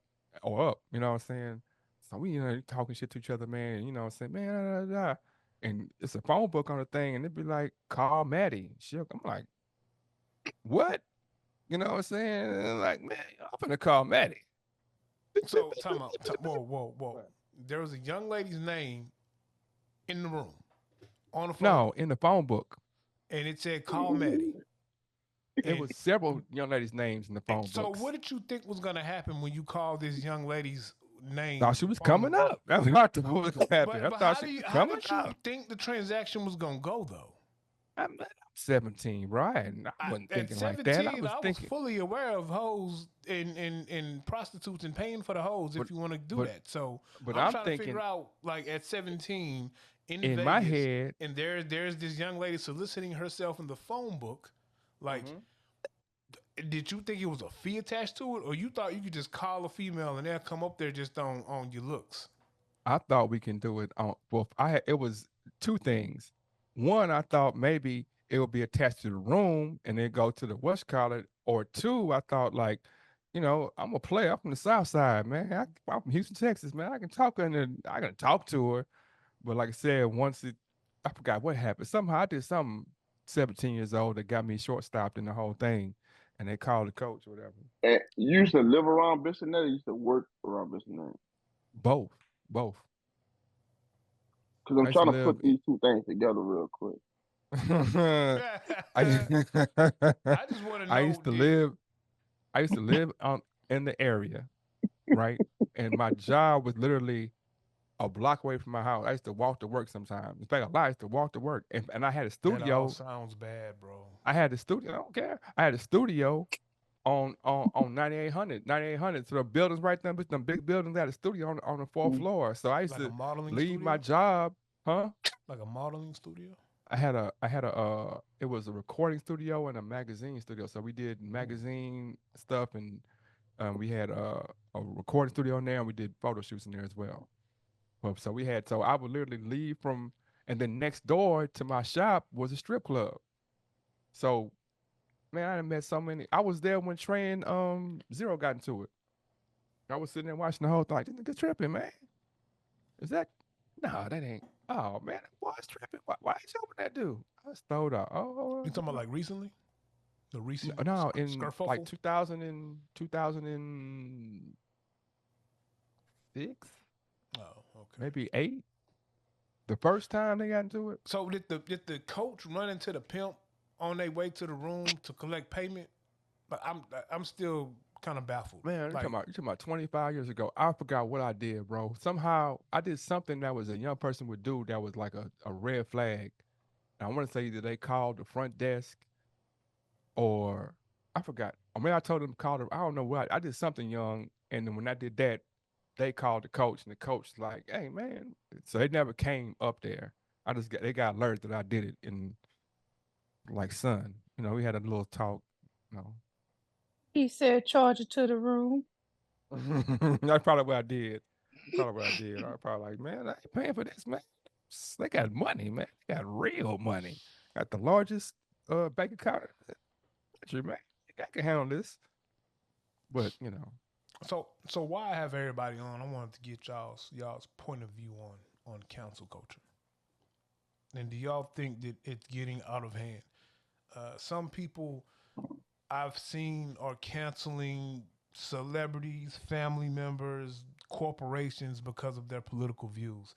or up. You know what I'm saying? So we talking shit to each other, man. And, you know what I'm saying, man, da, da, da. And it's a phone book on the thing, and it'd be like, call Maddie. Shit, I'm like, what? You know what I'm saying? And like, man, I'm gonna call Maddie. So, time out. Whoa. There was a young lady's name in the room on the phone No, book, in the phone book. and it said "Call Maddie." It And was several young ladies' names in the phone so, books. what did you think was going to happen when you called this young lady's Thought name she was on coming up. That's what I thought was gonna happen. I but thought she was how coming did you up. think the transaction was going to go though? I'm 17, right? And I wasn't At thinking like that. I 17, was I was thinking, fully aware of hoes and prostitutes and paying for the hoes but if you want to do but that. So but I'm I'm trying to figure thinking out, like at 17 in in my Vegas, head. and there's this young lady soliciting herself in the phone book. Like, Mhm. did you think it was a fee attached to it, or you thought you could just call a female and they'll come up there just on your looks? I thought we can do it on. Well, it was two things. One, I thought maybe it would be attached to the room and then go to the West College. Or two, I thought like, I'm a player. I'm from the South Side, man. I'm from Houston, Texas, man. I can talk I can talk to her. But like I said, I forgot what happened. Somehow I did something 17 years old that got me short stopped in the whole thing, and they called the coach or whatever. And you used to live around Cincinnati. You used to work around Cincinnati. Both, both. Because I'm I used to trying to live. put these two things together real quick. I I just want to I know, used to did live I used to live on in the area, right? And my job was literally a block away from my house. I used to walk to work sometimes. In fact, I used to walk to work. And I had a that all studio. sounds bad, bro? I had a studio. I don't care. I had a studio on 9800. So the buildings right there, but them big buildings had a studio on the fourth Mm. floor. So I used Like a to modeling leave my studio? job, huh? Like a modeling studio? I had a it was a recording studio and a magazine studio. So we did Ooh. magazine stuff, and we had a recording studio in there, and we did photo shoots in there as well. Well, so I would literally leave from, and then next door to my shop was a strip club. So man, I done met so many. I was there when Trey and Zero got into it. I was sitting there watching the whole thing. Like, this nigga tripping, man. Is that? No, that ain't. Oh man, that boy's tripping. Why is helping that dude? I stole out. You talking about like recently? The recent no, in like skerfuffle? 2006, Oh, okay. maybe 8. The first time they got into it. So did the coach run into the pimp on their way to the room to collect payment? But I'm still kind of baffled. Man, Like, you talking about 25 years ago. I forgot what I did, bro. Somehow I did something that was a young person would do that was like a red flag. And I want to say that they called the front desk or I forgot. I mean, I told them called her. I don't know what I did something young, and then when I did that, they called the coach, and the coach like, "Hey, man!" So they never came up there. They got alerted that I did it, and like, son, we had a little talk. You know, He said, charge it to the room. that's probably what I did. Probably what I did. I was probably like, man, I ain't paying for this, man. They got money, man. They got real money. Got the largest bank account in the country, man. I can handle this. But So why I have everybody on? I wanted to get y'all's point of view on cancel culture. And do y'all think that it's getting out of hand? Some people I've seen are canceling celebrities, family members, corporations because of their political views.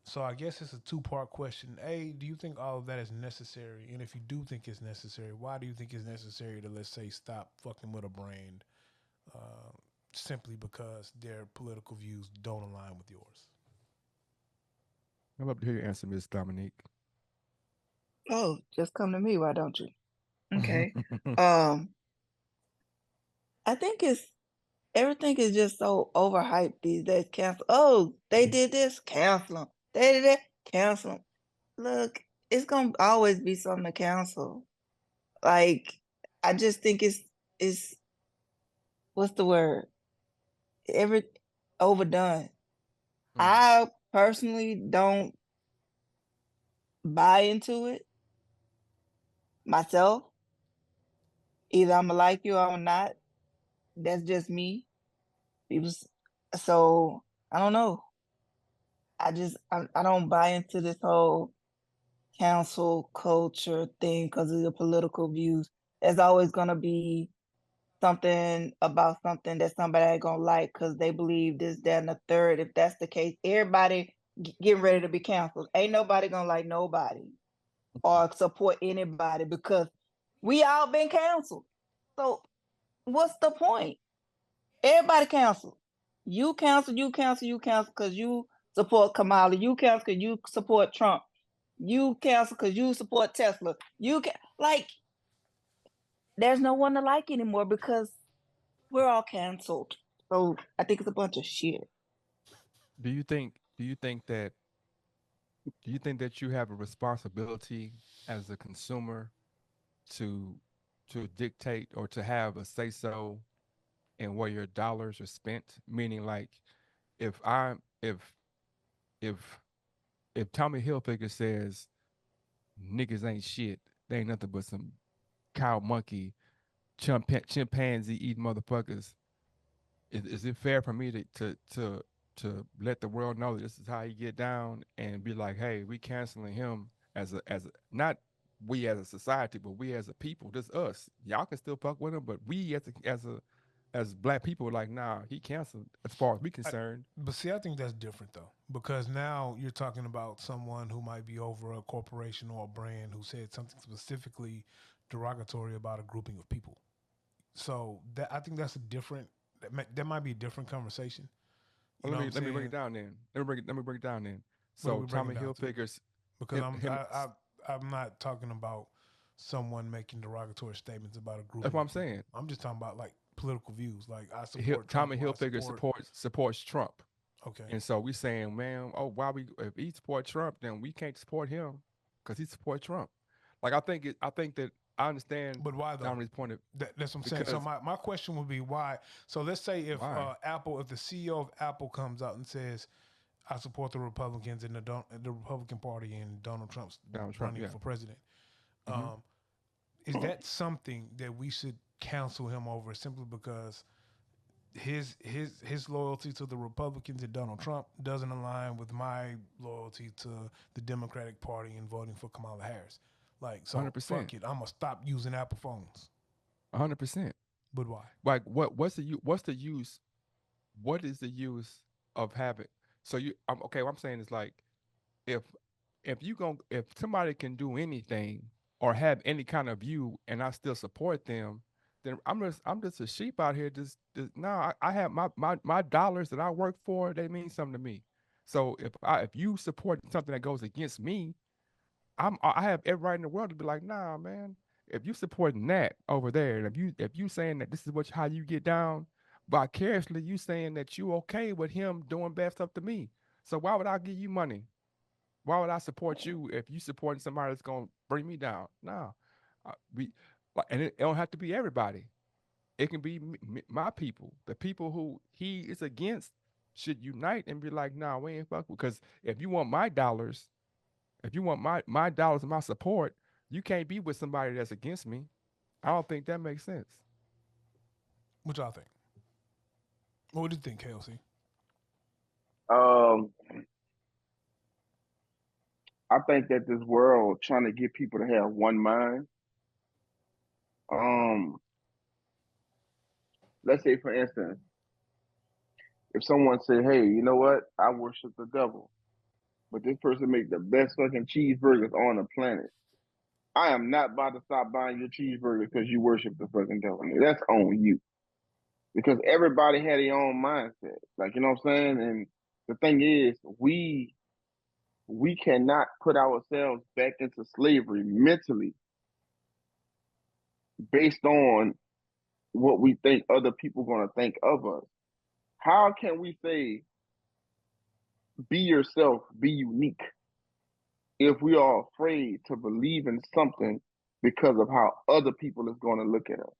So I guess it's a two-part question. A, do you think all of that is necessary? And if you do think it's necessary, why do you think it's necessary to, let's say, stop fucking with a brand uh, simply because their political views don't align with yours? I'd love to hear your answer, Miss Dominique. Oh, just come to me, why don't you? Okay. Um, I think everything is just so overhyped these days. Cancel. Oh, they did this, cancel them. They did that, cancel them. Look, it's gonna always be something to cancel. Like, I just think it's what's the word? Every overdone. Mm. I personally don't buy into it myself. Either I'm gonna like you or I'm not. That's just me. People, so I don't know. I don't buy into this whole cancel culture thing because of your political views. There's always gonna be something about something that somebody ain't gonna like because they believe this, that, and the third. If that's the case, everybody getting ready to be canceled. Ain't nobody gonna like nobody or support anybody because we all been canceled. So what's the point? Everybody cancel. You cancel, you cancel, you cancel because you support Kamala. You cancel because you support Trump. You cancel because you support Tesla. You can like there's no one to like anymore because we're all canceled. So I think it's a bunch of shit. Do you think that you have a responsibility as a consumer to to dictate or to have a say so in where your dollars are spent? Meaning, like, if I if if Tommy Hilfiger says niggas ain't shit, they ain't nothing but some cow monkey chimpanzee eating motherfuckers. Is it fair for me to let the world know that this is how he get down and be like, hey, we canceling him as a not we as a society, but we as a people, this us. Y'all can still fuck with him, but we as black people, like, nah, he canceled as far as we I, concerned. but see, I think that's different though, because now you're talking about someone who might be over a corporation or a brand who said something specifically derogatory about a grouping of people. So that I think that's a different. That might be a different conversation. You Well, know what I'm let me break it saying? down then. Let me break it down then. What are So we breaking Tommy down to? Hilfiger's Because him, him I'm not talking about someone making derogatory statements about a that's grouping what of I'm people. saying. I'm just talking about like political views. Like I support Trump Tommy or I Hilfiger support. supports Trump. Okay, And so we saying, man, oh, why we if he support Trump, then we can't support him because he support Trump. Like, I think that I understand but why though? Dominique's point of That's what I'm saying. So because my question would be why. So let's say if why Apple, if the CEO of Apple comes out and says, "I support the Republicans and the Republican Party and Donald Trump's Donald Trump, running yeah. for president," Hmm. um, is that something that we should cancel him over simply because his loyalty to the Republicans and Donald Trump doesn't align with my loyalty to the Democratic Party and voting for Kamala Harris? Like, so 100%, fuck it, I'm gonna stop using Apple phones. 100%. But why? Like, what's the use? What is the use of having? So okay. What I'm saying is, like, if if somebody can do anything or have any kind of view and I still support them, then I'm just a sheep out here. Just no, I have my dollars that I work for. They mean something to me. So if you support something that goes against me, I have every right in the world to be like, nah, man. if you supporting that over there, and if you saying that this is what how you get down, vicariously you saying that you okay with him doing bad stuff to me. So why would I give you money? Why would I support you if you supporting somebody that's gonna bring me down? No, we and it don't have to be everybody. It can be my people, the people who he is against should unite and be like, nah, we ain't fuck because if you want my dollars, if you want my dollars and my support, you can't be with somebody that's against me. I don't think that makes sense. What y'all think? What do you think, K.O.C? Um, I think that this world trying to get people to have one mind. Um, let's say for instance, if someone say, "Hey, you know what? I worship the devil," but this person make the best fucking cheeseburgers on the planet. I am not about to stop buying your cheeseburger because you worship the fucking devil. That's on you. Because everybody had their own mindset. Like, you know what I'm saying? And the thing is, we cannot put ourselves back into slavery mentally based on what we think other people gonna think of us. How can we say be yourself, be unique if we are afraid to believe in something because of how other people is gonna look at us?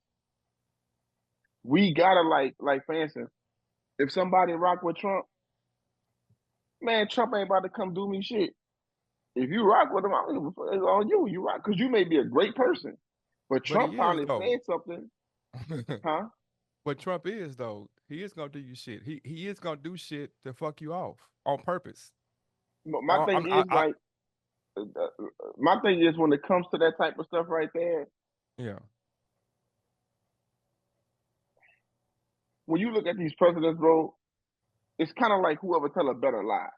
We gotta like for instance, if somebody rock with Trump, man, Trump ain't about to come do me shit. If you rock with him, I don't give a fuck. It's on you. You rock because you may be a great person, but But Trump he is probably though. said something, huh? What Trump is though, he is gonna do you shit. He is gonna do shit to fuck you off on purpose. But my thing is I like, my thing is when it comes to that type of stuff right there, yeah. when you look at these presidents, bro, it's kind of like whoever tell a better lie.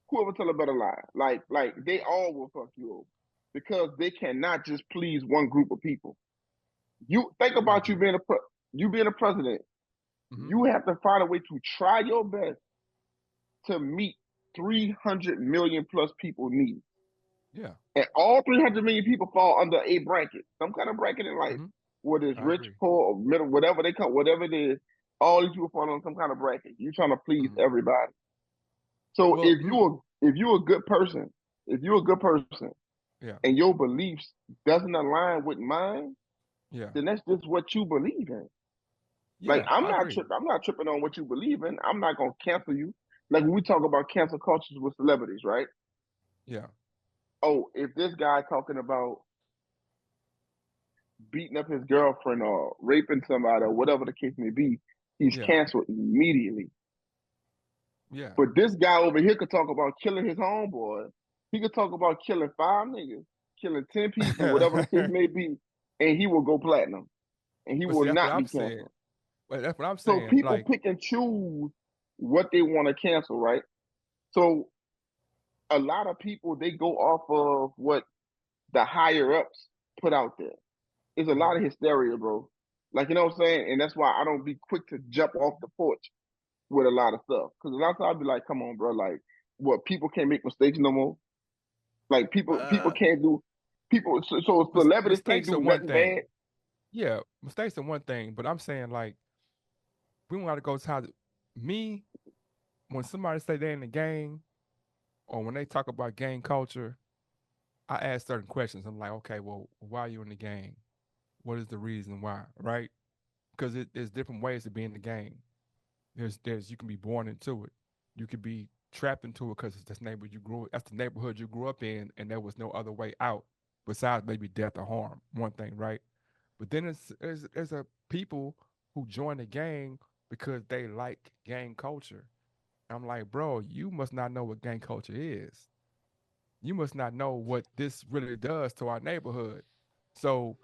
Whoever tell a better lie, like they all will fuck you over because they cannot just please one group of people. You think I about agree. you being a president. Hmm. You have to find a way to try your best to meet 300 million plus people needs. Yeah. And all 300 million people fall under a bracket, some kind of bracket in life, Hmm. whether it's I rich, agree. poor, or middle, whatever they come, whatever it is, all these people fall on some kind of bracket. You're trying to please Hmm. everybody. So Well, if you're a good person, if you're a good person yeah, and your beliefs doesn't align with mine, yeah, then that's just what you believe in. Like yeah. I agree. I'm not tripping on what you believe in. I'm not gonna cancel you. Like when we talk about cancel cultures with celebrities, right? Yeah, Oh, if this guy talking about beating up his girlfriend or raping somebody or whatever the case may be, he's yeah, canceled immediately. yeah. But this guy over here could talk about killing his homeboy. He could talk about killing 5 niggas, killing 10 people, whatever the case may be, and he will go platinum, and he But will see, that's what not I'm be saying. canceled. But that's what I'm So saying. people Like, pick and choose what they want to cancel, right? So a lot of people they go off of what the higher ups put out there. It's a lot mhm. of hysteria, bro. Like you know what I'm saying, and that's why I don't be quick to jump off the porch with a lot of stuff. Because a lot of times I'll be like, "Come on, bro! Like, what people can't make mistakes no more. Like people uh, can't do people. So celebrities can't mistakes do are one nothing bad. thing. Yeah, mistakes are one thing. But I'm saying like we want to go to how me when somebody say they're in the gang or when they talk about gang culture, I ask certain questions. I'm like, okay, well, why are you in the gang? What is the reason why? Right? Because there's different ways to be in the gang. There's you can be born into it. You could be trapped into it because it's this neighborhood you grew. That's the neighborhood you grew up in, and there was no other way out besides maybe death or harm. One thing, right? But then there's a people who join the gang because they like gang culture. I'm like, bro, you must not know what gang culture is. You must not know what this really does to our neighborhood. So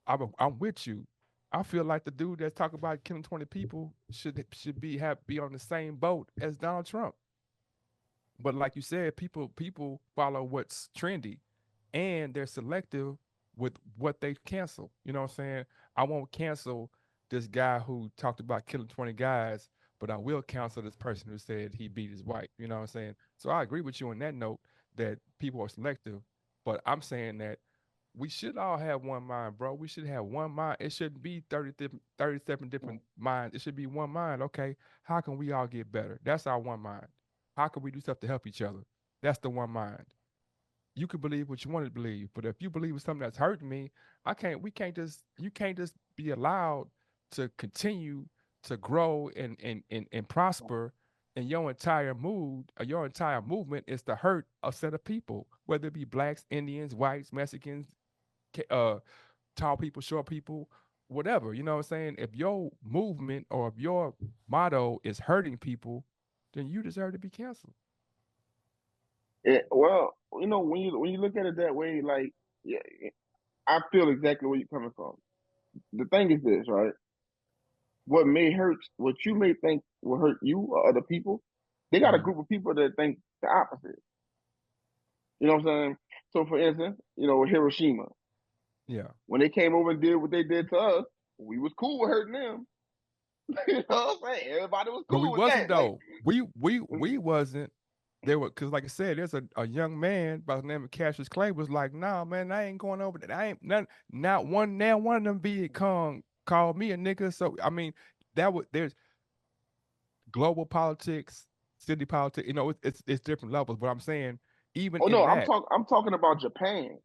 I'm with you. I feel like the dude that's talking about killing 20 people should be on the same boat as Donald Trump. But like you said, people follow what's trendy, and they're selective with what they cancel. You know what I'm saying? I won't cancel this guy who talked about killing 20 guys, but I will cancel this person who said he beat his wife. You know what I'm saying? So I agree with you on that note that people are selective, but I'm saying that we should all have one mind, bro. We should have one mind. It shouldn't be 37 different minds. It should be one mind. Okay, how can we all get better? That's our one mind. How can we do stuff to help each other? That's the one mind. You can believe what you want to believe, but if you believe in something that's hurting me, I can't. We can't just. You can't just be allowed to continue to grow and prosper. And your entire mood, or your entire movement, is to hurt a set of people, whether it be blacks, Indians, whites, Mexicans, tall people, short people, whatever. You know what I'm saying? If your movement or if your motto is hurting people, then you deserve to be canceled. Well, when you look at it that way, like, yeah, I feel exactly where you're coming from. The thing is this, right? What you may think will hurt you or other people, they got a Mhm. group of people that think the opposite. You know what I'm saying? So, for instance, with Hiroshima, Yeah. when they came over and did what they did to us, we was cool with hurting them. You know what I'm saying? Everybody was But we cool with wasn't that. Like, though. We wasn't. They were, because like I said, there's a young man by the name of Cassius Clay was like, nah, man, I ain't going over that. I ain't not one now one of them be Kong called me a nigga. So I mean, that was there's global politics, city politics. It's different levels. But I'm saying, even oh in no, that, I'm talking about Japan.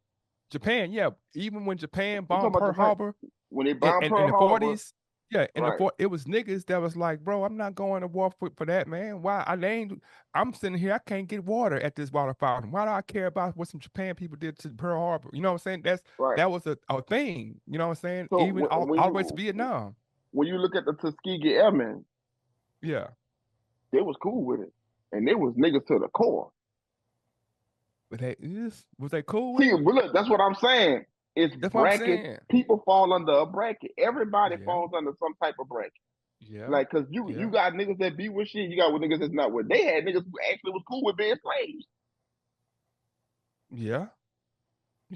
Japan, yeah, even when Japan I'm talking bombed about Pearl Japan Harbor when they in, bombed in, in Pearl the Harbor, 40s, yeah, right? it was niggas that was like, bro, I'm not going to war for that, man. Why I ain't I'm sitting here, I can't get water at this water fountain. Why do I care about what some Japan people did to Pearl Harbor? You know what I'm saying? Right. That was a thing. You know what I'm saying? So Even all the way to Vietnam. when you look at the Tuskegee Airmen, Yeah. they was cool with it, and they was niggas to the core. But was they cool with See, it? but look, that's what I'm saying. It's That's what I'm brackets. saying. People fall under a bracket. Everybody Yeah. falls under some type of bracket. Yeah. Like, cause you Yeah. got niggas that be with shit. You got with niggas that's not with. They had niggas who actually was cool with being slaves. Yeah.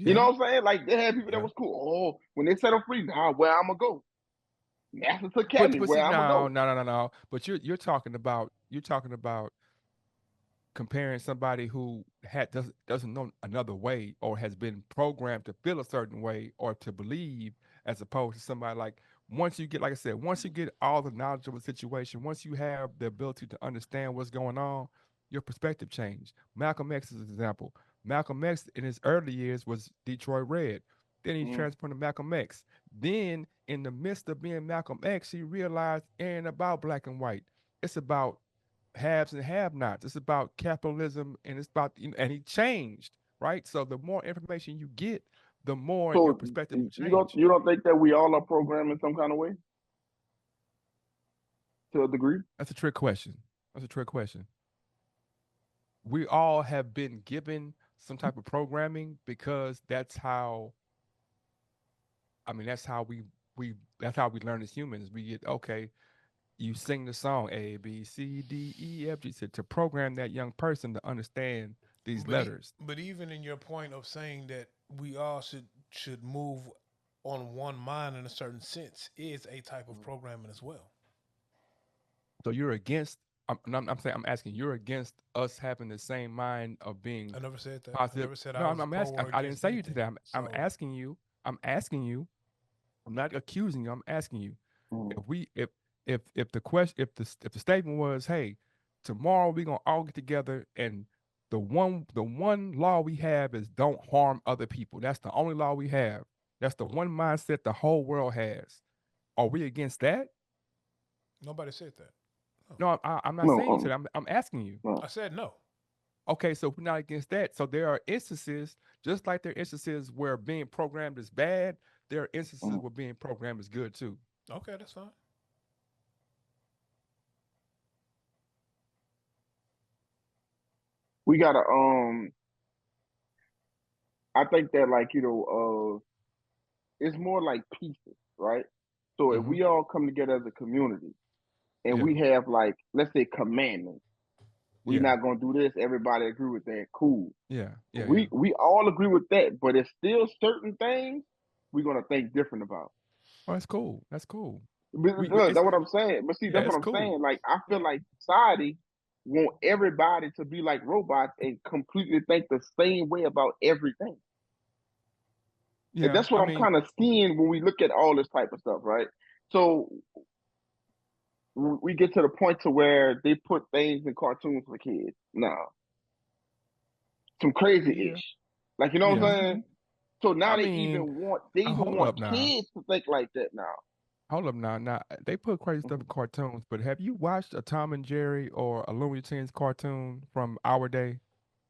You Yeah. know what I'm saying? Like, they had people that Yeah. was cool. Oh, when they set them free, now where I'm gonna go? Master took care of But me. but Where see, I'm gonna no, go? no, no, no, no. But you're talking about comparing somebody who doesn't know another way or has been programmed to feel a certain way or to believe, as opposed to somebody like, once you get, like I said, once you get all the knowledge of a situation, once you have the ability to understand what's going on, your perspective changed. Malcolm X is an example. Malcolm X in his early years was Detroit Red. Then he Mm. transformed to Malcolm X. Then in the midst of being Malcolm X, he realized it ain't about black and white. It's about haves and have nots. It's about capitalism, and it's about, and he changed, right? So the more information you get, the more your So perspective will you don't change. you don't think that we all are programmed in some kind of way to a degree? That's a trick question. That's a trick question. We all have been given some type of programming because that's how, I mean, that's how we learn as humans. We get, okay, you sing the song A B C D E F G to program that young person to understand these letters. But even in your point of saying that we all should move on one mind in a certain sense is a type of programming as well. So you're against. I'm saying, I'm asking. You're against us having the same mind of being I never said that. I positive. never said No, I I'm, was I'm pro asking. or I didn't against say you to anything. that. I'm So asking you. I'm asking you. I'm not accusing you. I'm asking you. Mm. If we if the question if the statement was, hey, tomorrow we're gonna all get together, and the one law we have is don't harm other people. That's the only law we have. That's the one mindset the whole world has. Are we against that? nobody said that. No. No, I'm not No, saying you to that. I'm asking you. no. I said no. Okay, so we're not against that. So there are instances, just like there are instances where being programmed is bad, there are instances Mm. where being programmed is good too. Okay, that's fine. We gotta I think that, like, it's more like pieces, right? So if Hmm. we all come together as a community and Yeah, we have, like, let's say, commandments, we yeah, not gonna do this. Everybody agree with that. Cool. yeah, yeah, yeah. We all agree with that, but it's still certain things we're gonna think different about. Oh, that's cool. That's cool. But We look, it's that's what I'm saying. But see, Yeah, that's what it's I'm cool. saying. Like, I feel like society want everybody to be like robots and completely think the same way about everything. And Yeah, that's what I I'm mean, kind of seeing when we look at all this type of stuff, right? So we get to the point to where they put things in cartoons for kids now, some crazy yeah, ish, like, you know what yeah. I'm saying? So now I mean, they even hold want up now. kids to think like that now. Hold up now. Now they put crazy stuff in Mhm. cartoons, but have you watched a Tom and Jerry or a Looney Tunes cartoon from our day?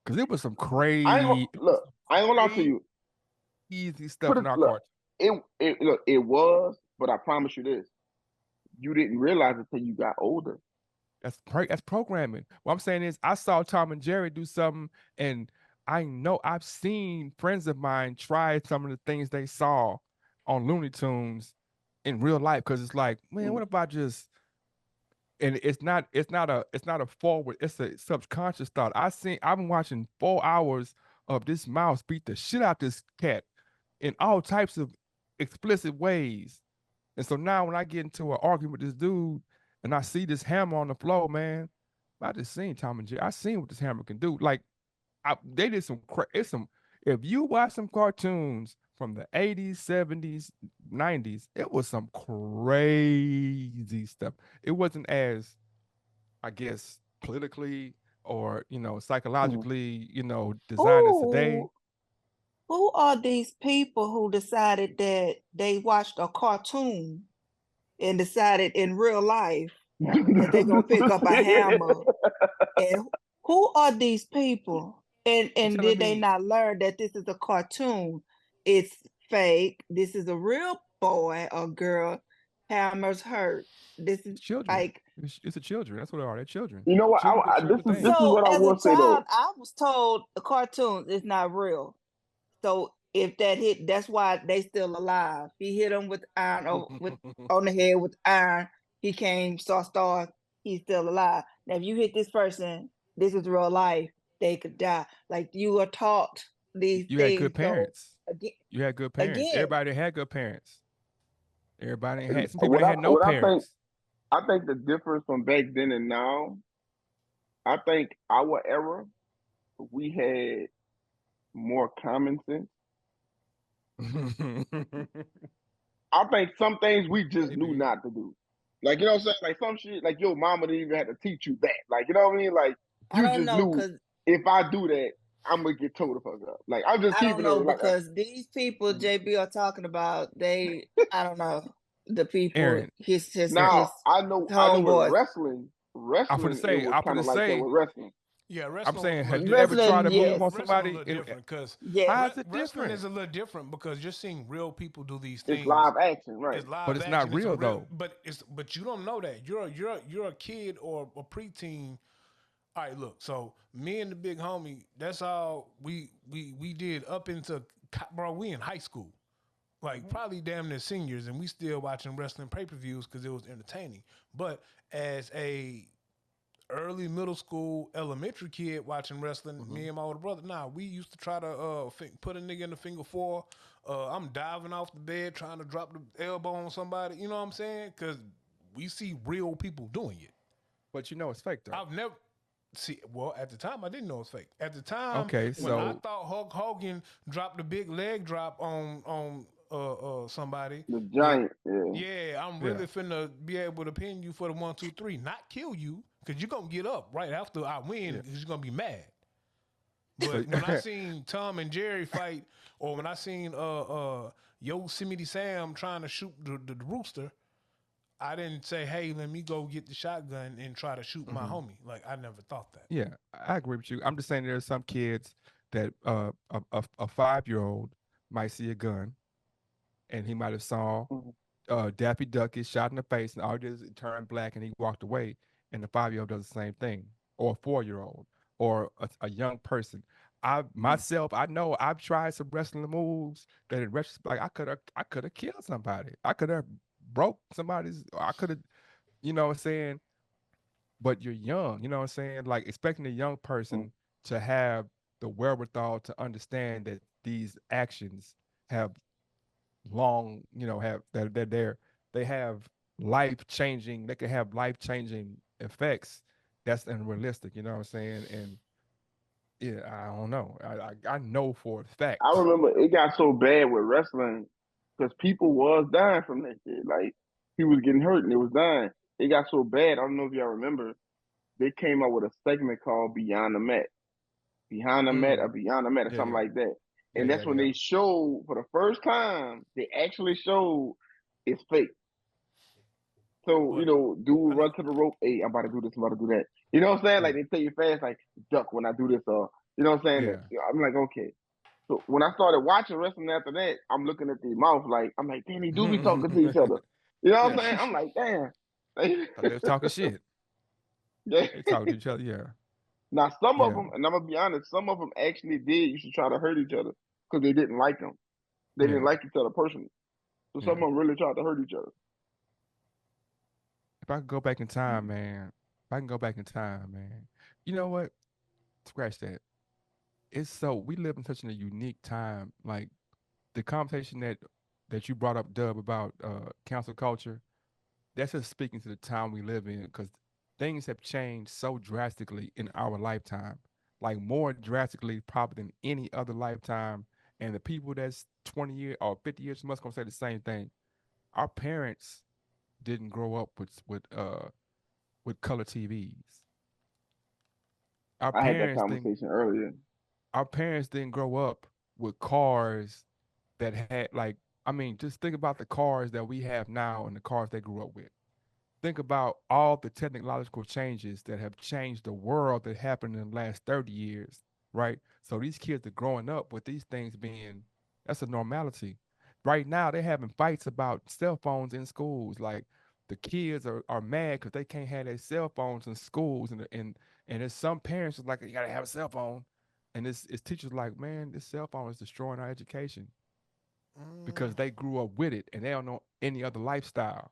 Because it was some I ain't crazy, gonna look. I ain't gonna lie to you. crazy Put stuff it in our look. cartoon. It look. It was, but I promise you this: you didn't realize it until you got older. That's programming. What I'm saying is, I saw Tom and Jerry do something, and I know I've seen friends of mine try some of the things they saw on Looney Tunes in real life. Because it's like, man, Mhm. what if I just and it's not a forward, it's a subconscious thought. I've been watching 4 hours of this mouse beat the shit out this cat in all types of explicit ways. And so now when I get into an argument with this dude and I see this hammer on the floor, man, I just seen Tom and Jerry. I seen what this hammer can do. Like they did it's some. If you watch some cartoons from the 80s, 70s, 90s, it was some crazy stuff. It wasn't as, I guess, politically or Mhm. psychologically, designed as today. Who who are these people who decided that they watched a cartoon and decided in real life that they're gonna pick up a hammer? And who are these people? And You and telling did they me not learn that this is a cartoon? It's fake. This is a real boy or girl. Hammers hurt. This is children? like It's the children. That's what they are. They're children. You know what? Children do children This things. is so what I as a will say child, though. I was told the cartoon is not real. So if that hit, that's why they still alive. He hit him with iron with on the head with iron. He came, saw stars. He's still alive. Now, if you hit this person, this is real life. They could die. Like you are taught these You had good things. So parents. again, You had good parents. again, Everybody had good parents. Everybody had some people What that I had no what parents. I think the difference from back then and now, I think our era we had more common sense. I think some things we just knew Maybe. not to do. Like, you know what I'm saying? Like some shit, like your mama didn't even have to teach you that. Like, you know what I mean? Like I you don't just know knew because if I do that, I'm gonna get told the fuck up. Like I'm just I don't keeping it know like because these people JB are talking about, they I don't know the people Aaron, now I know with homeboys. I'm gonna wrestling it say, was I'm kind gonna of like that say, with wrestling. Yeah, I'm wrestling was a saying, little have you ever different. tried Wrestling, to move yes, on Wrestling was a somebody? little And different because yes. how is it wrestling is different? a little different because you're seeing real people do these It's things. live action, right? It's But live it's not action. It's a real real, though. but you don't know that. You're a kid or a preteen. All right, look. So me and the big homie, that's all we did up into bro. We in high school, like probably damn near seniors, and we still watching wrestling pay per views because it was entertaining. But as a early middle school, elementary kid watching wrestling, Mm-hmm. me and my older brother, nah, we used to try to put a nigga in the finger four. I'm diving off the bed trying to drop the elbow on somebody. You know what I'm saying? Because we see real people doing it. But it's fake though. I've never see. Well, at the time, I didn't know it was fake. At the time, Okay, when I so thought Hulk Hogan dropped a big leg drop on somebody The with, giant, yeah. yeah, I'm yeah, really finna be able to pin you for the 1, 2, 3, not kill you, because you're gonna get up right after I win yeah. because you're gonna be mad. So But when I seen Tom and Jerry fight, or when I seen Yosemite Sam trying to shoot the rooster, I didn't say, hey, let me go get the shotgun and try to shoot my mhm. homie. Like I never thought that. Yeah, I agree with you. I'm just saying there are some kids that a 5-year-old might see a gun and he might have saw Mhm. Daffy Duck get shot in the face, and all he did is turn black and he walked away. And the 5-year-old does the same thing, or a 4-year-old, or a young person. I myself, I know I've tried some wrestling moves that in retrospect, like I could have killed somebody. I could have broke somebody's. I could have, what I'm saying. But you're young, you know what I'm saying? Like expecting a young Mhm. person to have the wherewithal to understand that these actions have long, have that they have life changing, they can have life changing effects. That's unrealistic, you know what I'm saying? And Yeah, I don't know. I know for a fact. I remember it got so bad with wrestling because people was dying from that shit. Like he was getting hurt and it was dying. It got so bad. I don't know if y'all remember. They came out with a segment called Beyond the Mat, Behind the Mat or Mm. Beyond the Mat or Yeah, something yeah, like that. yeah, And yeah, that's when yeah. they showed for the first time. They actually showed it's fake. So, But dude I know. run to the rope. Hey, I'm about to do this. I'm about to do that. You know what I'm saying? Like Yeah, they tell you fast, like duck when I do this, or you know what I'm saying? yeah. I'm like, okay. So when I started watching wrestling after that, I'm looking at their mouth like I'm like, damn, they do be talking to each other. You know what I'm Yeah. saying? I'm like, damn. So they was talking shit. Yeah. They talking to each other. Yeah, Now some of yeah, them, and I'm gonna be honest, some of them actually did used to try to hurt each other because they didn't like them. They didn't yeah, like each other personally. So some yeah. of them really tried to hurt each other. If I could go back in time, man. If I can go back in time, man. You know what? Scratch that. It's so we live in such a unique time. Like the conversation that you brought up, Dub, about council culture. That's just speaking to the time we live in because things have changed so drastically in our lifetime, like more drastically probably than any other lifetime. And the people that's 20 years or 50 years from us gonna say the same thing. Our parents didn't grow up with color TVs. Our I had that parents didn't conversation earlier. our parents didn't grow up with cars that had like I mean, just think about the cars that we have now and the cars they grew up with. Think about all the technological changes that have changed the world that happened in the last 30 years, right? So these kids are growing up with these things being that's a normality. Right now, they're having fights about cell phones in schools. Like the kids are mad because they can't have their cell phones in schools, and there's some parents is like, you gotta have a cell phone, and it's teachers like, man, this cell phone is destroying our education because Mm, they grew up with it and they don't know any other lifestyle.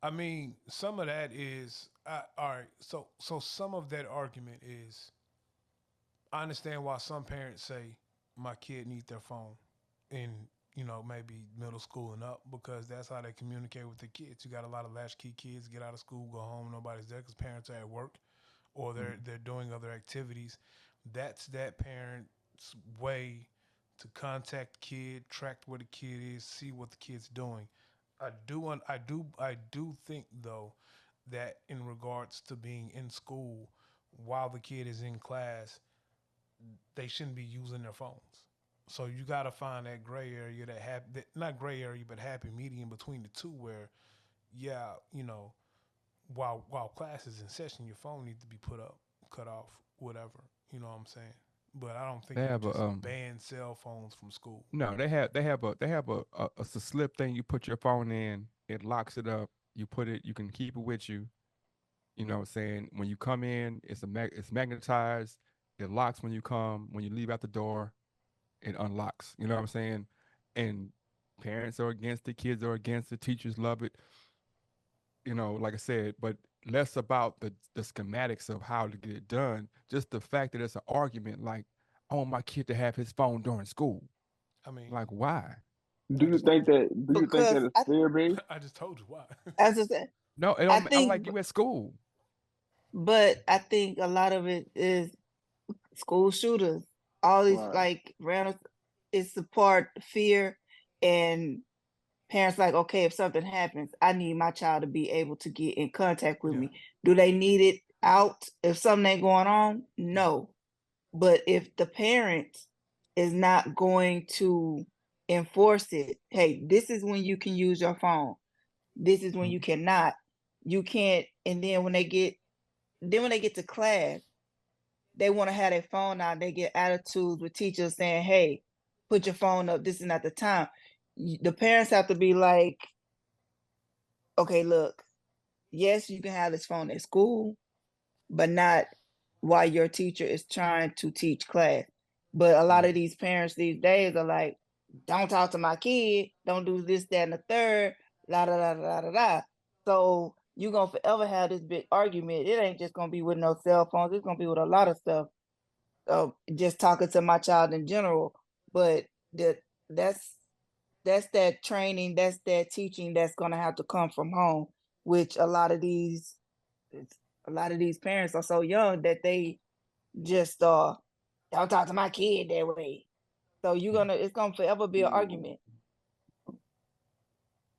I mean, some of that is all right. So some of that argument is I understand why some parents say my kid needs their phone in maybe middle school and up because that's how they communicate with the kids. You got a lot of latchkey kids get out of school, go home, nobody's there because parents are at work or Mm. they're doing other activities. That's that parent's way to contact the kid, track where the kid is, see what the kid's doing. I do think though that in regards to being in school while the kid is in class, they shouldn't be using their phones. So you got to find that gray area, not gray area, but happy medium between the two, where yeah, while class is in session, your phone needs to be put up, cut off, whatever. You know what I'm saying? But I don't think They you have a just ban cell phones from school. no, they have a slip thing you put your phone in, it locks it up, you can keep it with you. You know what I'm saying? When you come in, it's magnetized, it locks when you leave out the door, it unlocks. You know what I'm saying? And parents are against it, kids are against it, teachers love it, like I said, but less about the schematics of how to get it done. Just the fact that it's an argument like, I want my kid to have his phone during school. I mean, Like, why? I just told you. Do you think because that it's fear based? I just told you why. as I said, No, it I don't. I'm like think, you at school. but I think a lot of it is school shooters. All these Right. like random, it's the part fear and parents like, okay, if something happens, I need my child to be able to get in contact with Yeah, me. Do they need it out if something ain't going on? yeah. No. But if the parent is not going to enforce it, hey, this is when you can use your phone. This is when you Mm. cannot. You can't. And then when they get to class, they want to have their phone out. They get attitudes with teachers saying, "Hey, put your phone up. This is not the time." The parents have to be like, "Okay, look, yes, you can have this phone at school, but not while your teacher is trying to teach class." But a lot Yeah. of these parents these days are like, "Don't talk to my kid. Don't do this, that, and the third. La da da da da da." So you're gonna forever have this big argument. It ain't just gonna be with no cell phones. It's gonna be with a lot of stuff. Just talking to my child in general. But that that's that's that training, that's that teaching that's gonna have to come from home, which a lot of these parents are so young that they just Don't talk to my kid that way. So it's gonna forever be an argument.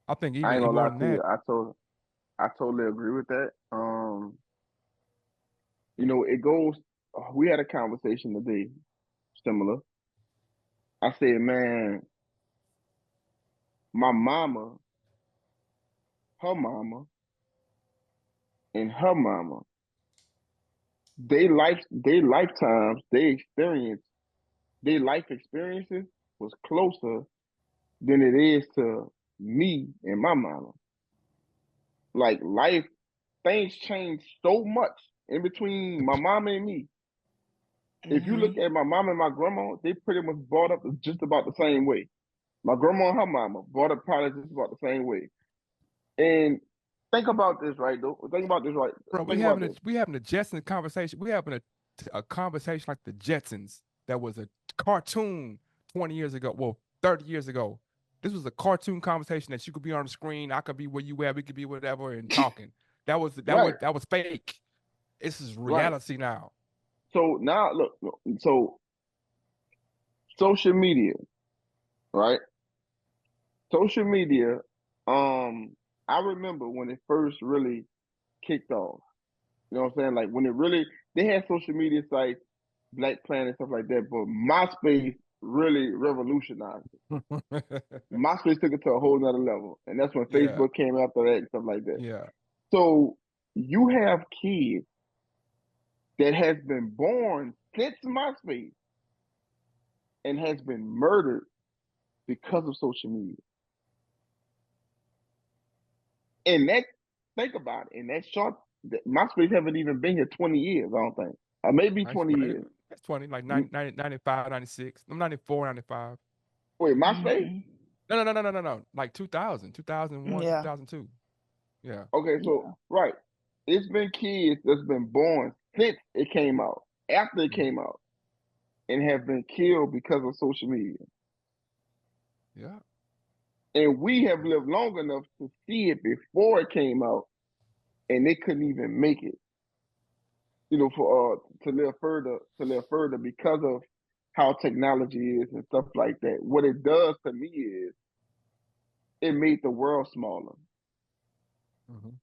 I think I even ain't gonna more lie than to you. that. I totally agree with that. It goes. We had a conversation today, similar. I said, man, my mama, her mama, and her mama, they lifetimes, their life experiences was closer than it is to me and my mama. Like life, things change so much in between my mama and me. If you look Hmm. at my mom and my grandma, they pretty much brought up just about the same way. My grandma and her mama brought up probably just about the same way. And think about this, right? Though. Think about this, right? Bro, Think about this. we having a Jetsons conversation. We having a conversation like the Jetsons that was a cartoon 20 years ago. Well, 30 years ago. This was a cartoon conversation that you could be on the screen. I could be where you at. We could be whatever and talking. Right, That was fake. This is right. reality now. So now, look. So social media, right? Social media. I remember when it first really kicked off. You know what I'm saying? Like when it really, they had social media sites, Black Planet, stuff like that. But MySpace really revolutionized it. MySpace took it to a whole nother level. And that's when Yeah, Facebook came after that and stuff like that. yeah. So you have kids that has been born since MySpace and has been murdered because of social media. And that, think about it, and that short, MySpace haven't even been here 20 years, I don't think. Or maybe Nice. 20 years. That's 20, like You, 95, 96. I'm 94, 95. wait, MySpace? Hmm. No. Like 2000, 2001, Yeah. 2002. Yeah. Okay, so, Yeah. right. It's been kids that's been born since it came out, after it Mhm. came out, and have been killed because of social media. Yeah. And we have lived long enough to see it before it came out, and they couldn't even make it. For to live further because of how technology is and stuff like that. What it does to me is it made the world smaller. Mhm.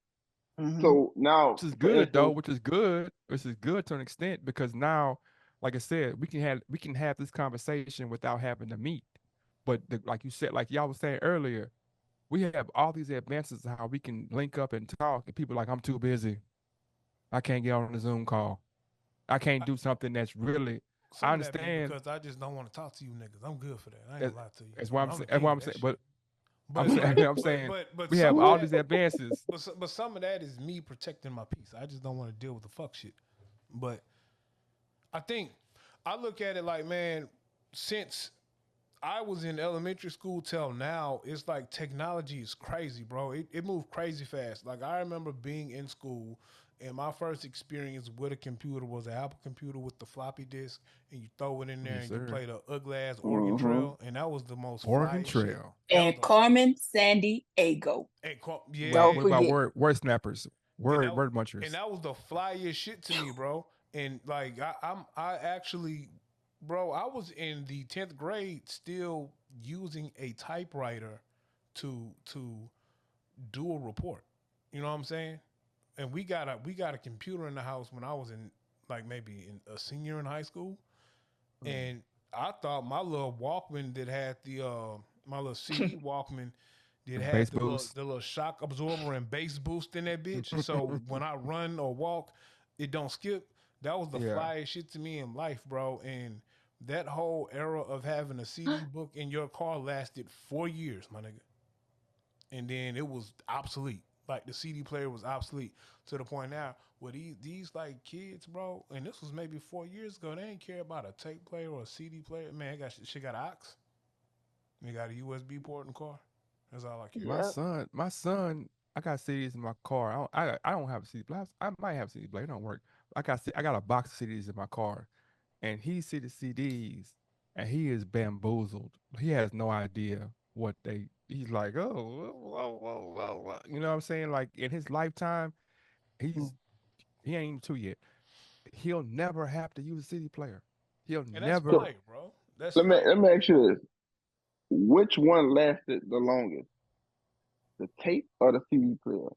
Hmm. So now, Which is for good though, instance, which is good. Which is good to an extent because now, like I said, we can have this conversation without having to meet. But like you said, like y'all was saying earlier, we have all these advances of how we can link up and talk, and people are like, I'm too busy. I can't get on a Zoom call. I can't I, do something that's really. I some of that be understand because I just don't want to talk to you niggas. I'm good for that. I ain't that, gonna lie to you. that's why I'm I'm saying. the That's why king of I'm that saying. shit. I'm But saying. but I'm but saying but we have some of all that these advances. but some of that is me protecting my peace. I just don't want to deal with the fuck shit. But I think I look at it like, man, since I was in elementary school till now, it's like technology is crazy, bro. It moved crazy fast. Like I remember being in school and my first experience with a computer was an Apple computer with the floppy disk and you throw it in there Yes, and you sir. play the ugly ass Oregon hmm Trail and that was the most Oregon flyest shit. Trail. That was And Carmen Sandy Ego. yeah. Don't What about forget. word snappers? and that Word and munchers. that was the flyest shit to me, bro. And like I actually, bro, I was in the 10th grade still using a typewriter to do a report. You know what I'm saying? And we got a computer in the house when I was in like maybe in a senior in high school, Mm. and I thought my little Walkman that had the my little CD Walkman that The had bass boost. the little shock absorber and bass boost in that bitch. So when I run or walk, it don't skip. That was the Yeah. flyest shit to me in life, bro. And that whole era of having a CD book in your car lasted 4 years, my nigga. And then it was obsolete. Like the CD player was obsolete to the point now where these like kids, bro, and this was maybe 4 years ago. They ain't care about a tape player or a CD player. Man, she got an aux. They got a USB port in the car. That's all I care about. Yep. My son, I got CDs in my car. I don't have a CD player. I might have a CD player. It don't work. I got a box of CDs in my car, and he see the CDs, and he is bamboozled. He has no idea what they. He's like, oh, whoa. You know what I'm saying? Like in his lifetime, Mm. he ain't even two yet. He'll never have to use a CD player. He'll And that's never. fire, bro. That's let me fire. let me ask you this: which one lasted the longest, the tape or the CD player?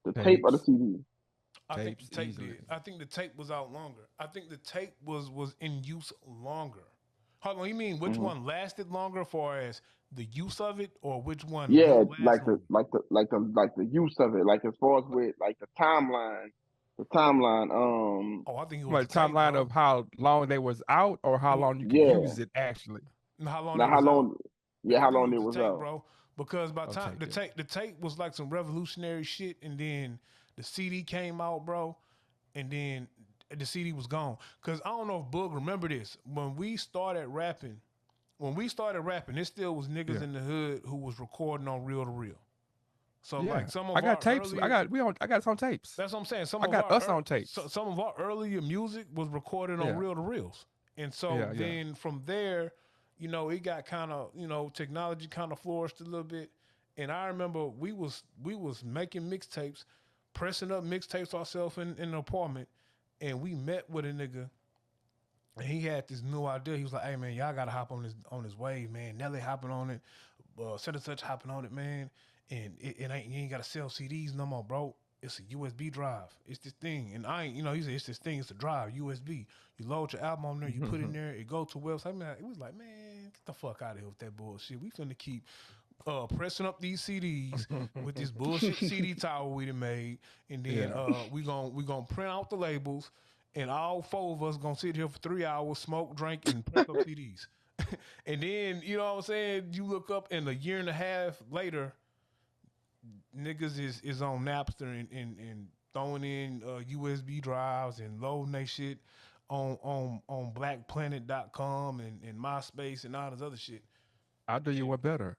The tape or the Tapes, CD? I think the tapes tape easily. did. I think the tape was out longer. I think the tape was in use longer. Hold on, you mean which Hmm. one lasted longer, far as the use of it, or which one Yeah, will last longer? like the use of it, like as far as with like the timeline, the timeline. Oh, I think it was the Like tape, timeline bro. of how long they was out or It how was, long you could Yeah. use it actually. how long Now they how was out. long? Yeah, I how think it long was it the was tape, out? bro. Because by the I'll time take it. the tape was like some revolutionary shit, and then the CD came out, bro, and then the CD was gone. Cause I don't know if Boog remember this when we started rapping, there still was niggas Yeah. in the hood who was recording on reel to reel. So like Yeah. some I of got our tapes. earlier, I got it on tapes. that's what I'm saying. I got us on tapes. Some of our earlier music was recorded on Yeah. reel to reels, and so Yeah. Yeah. then from there, it got kind of technology kind of flourished a little bit, and I remember we was making mixtapes, pressing up mixtapes ourselves in an apartment, and we met with a nigga. And he had this new idea. He was like, "Hey man, y'all gotta hop on this wave, man. Nelly hopping on it, such and such hopping on it, man. And it ain't you ain't gotta sell CDs no more, bro. It's a USB drive. It's this thing, and I ain't he said it's this thing. It's a drive, USB. You load your album on there, you put it in there, it go to a website. Man, it was like, man, get the fuck out of here with that bullshit. We finna keep pressing up these CDs with this bullshit CD tower we done made, and then Yeah. we gonna print out the labels, and all four of us gonna sit here for 3 hours, smoke, drink, and press up CDs. And then what I'm saying, you look up, and a year and a half later, niggas is on Napster and throwing in USB drives and loading they shit on blackplanet.com and MySpace and all this other shit. I'll do you And one better.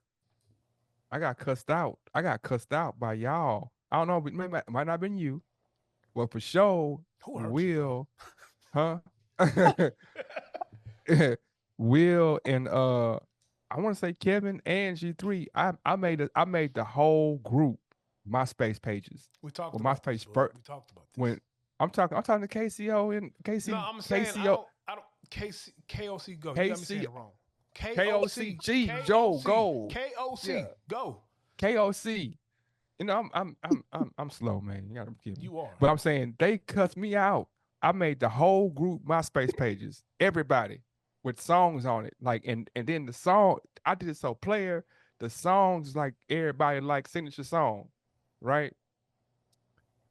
I got cussed out. I got cussed out by y'all. I don't know, but might not have been you. Well, for sure, who hurt you, bro? Will, huh? Will and I want to say Kevin and G3. I made the whole group MySpace pages. We talked Well, about this, MySpace bud. first We talked about this. when I'm talking to KCO and No, I'm saying KCO I don't K.O.C Go. You got me saying KC it wrong. K.O.C. KOCG Joe K.O.C. Go. K.O.C. Yeah. Go. KOC. I'm slow, man. You gotta forgive me. You are. But I'm saying they cussed me out. I made the whole group MySpace pages, everybody with songs on it. Like and then the song I did it so player, the songs like everybody like signature song, right?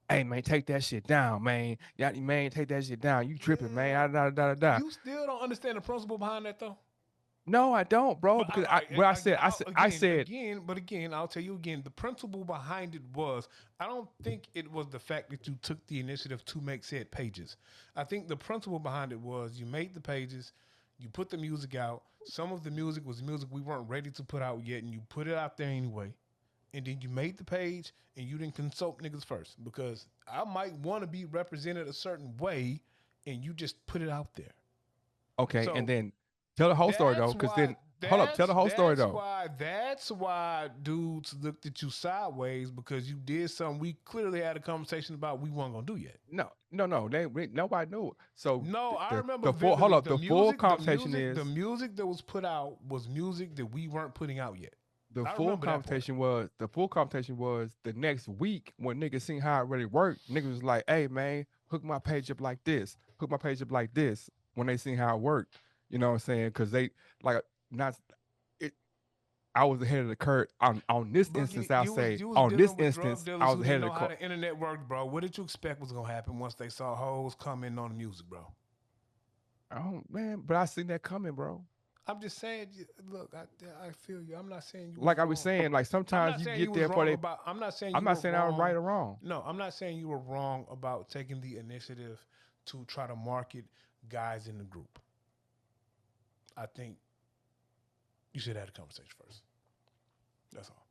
Hey man, take that shit down, man. Yeah, man, take that shit down. You tripping, Yeah. man. Da. You still don't understand the principle behind that though? No, I don't, bro. But Because what I said, I said, again, I'll tell you again. The principle behind it was, I don't think it was the fact that you took the initiative to make said pages. I think the principle behind it was you made the pages, you put the music out. Some of the music was music we weren't ready to put out yet, and you put it out there anyway. And then you made the page, and you didn't consult niggas first because I might want to be represented a certain way, and you just put it out there. okay, and So then tell the whole story though, that's because why then hold up, tell the whole story though. that's why dudes looked at you sideways because you did something we clearly had a conversation about we weren't gonna do yet. No. Nobody knew. So No, I remember the full hold vividly up. The full conversation the is music that was put out was music that we weren't putting out yet. the I full remember that part. conversation was the next week when niggas seen how it really worked. Niggas was like, hey man, hook my page up like this, hook my page up like this. When they seen how it worked, you know what I'm saying? Because they like not it. I was ahead of the curve on this instance. Boogie, I'll say you was on this dealing with drug instance, I dealers was who ahead didn't of the know how curve. the internet worked, bro. What did you expect was gonna happen once they saw hoes coming on the music, bro? Oh man, but I seen that coming, bro. I'm just saying. Look, I feel you. I'm not saying you was Like I was wrong. saying, like I'm sometimes not you saying you get was there for wrong they. about. I'm not saying I'm you not were saying I was right wrong. or wrong. No, I'm not saying you were wrong about taking the initiative to try to market guys in the group. I think you should have had a conversation first. That's all.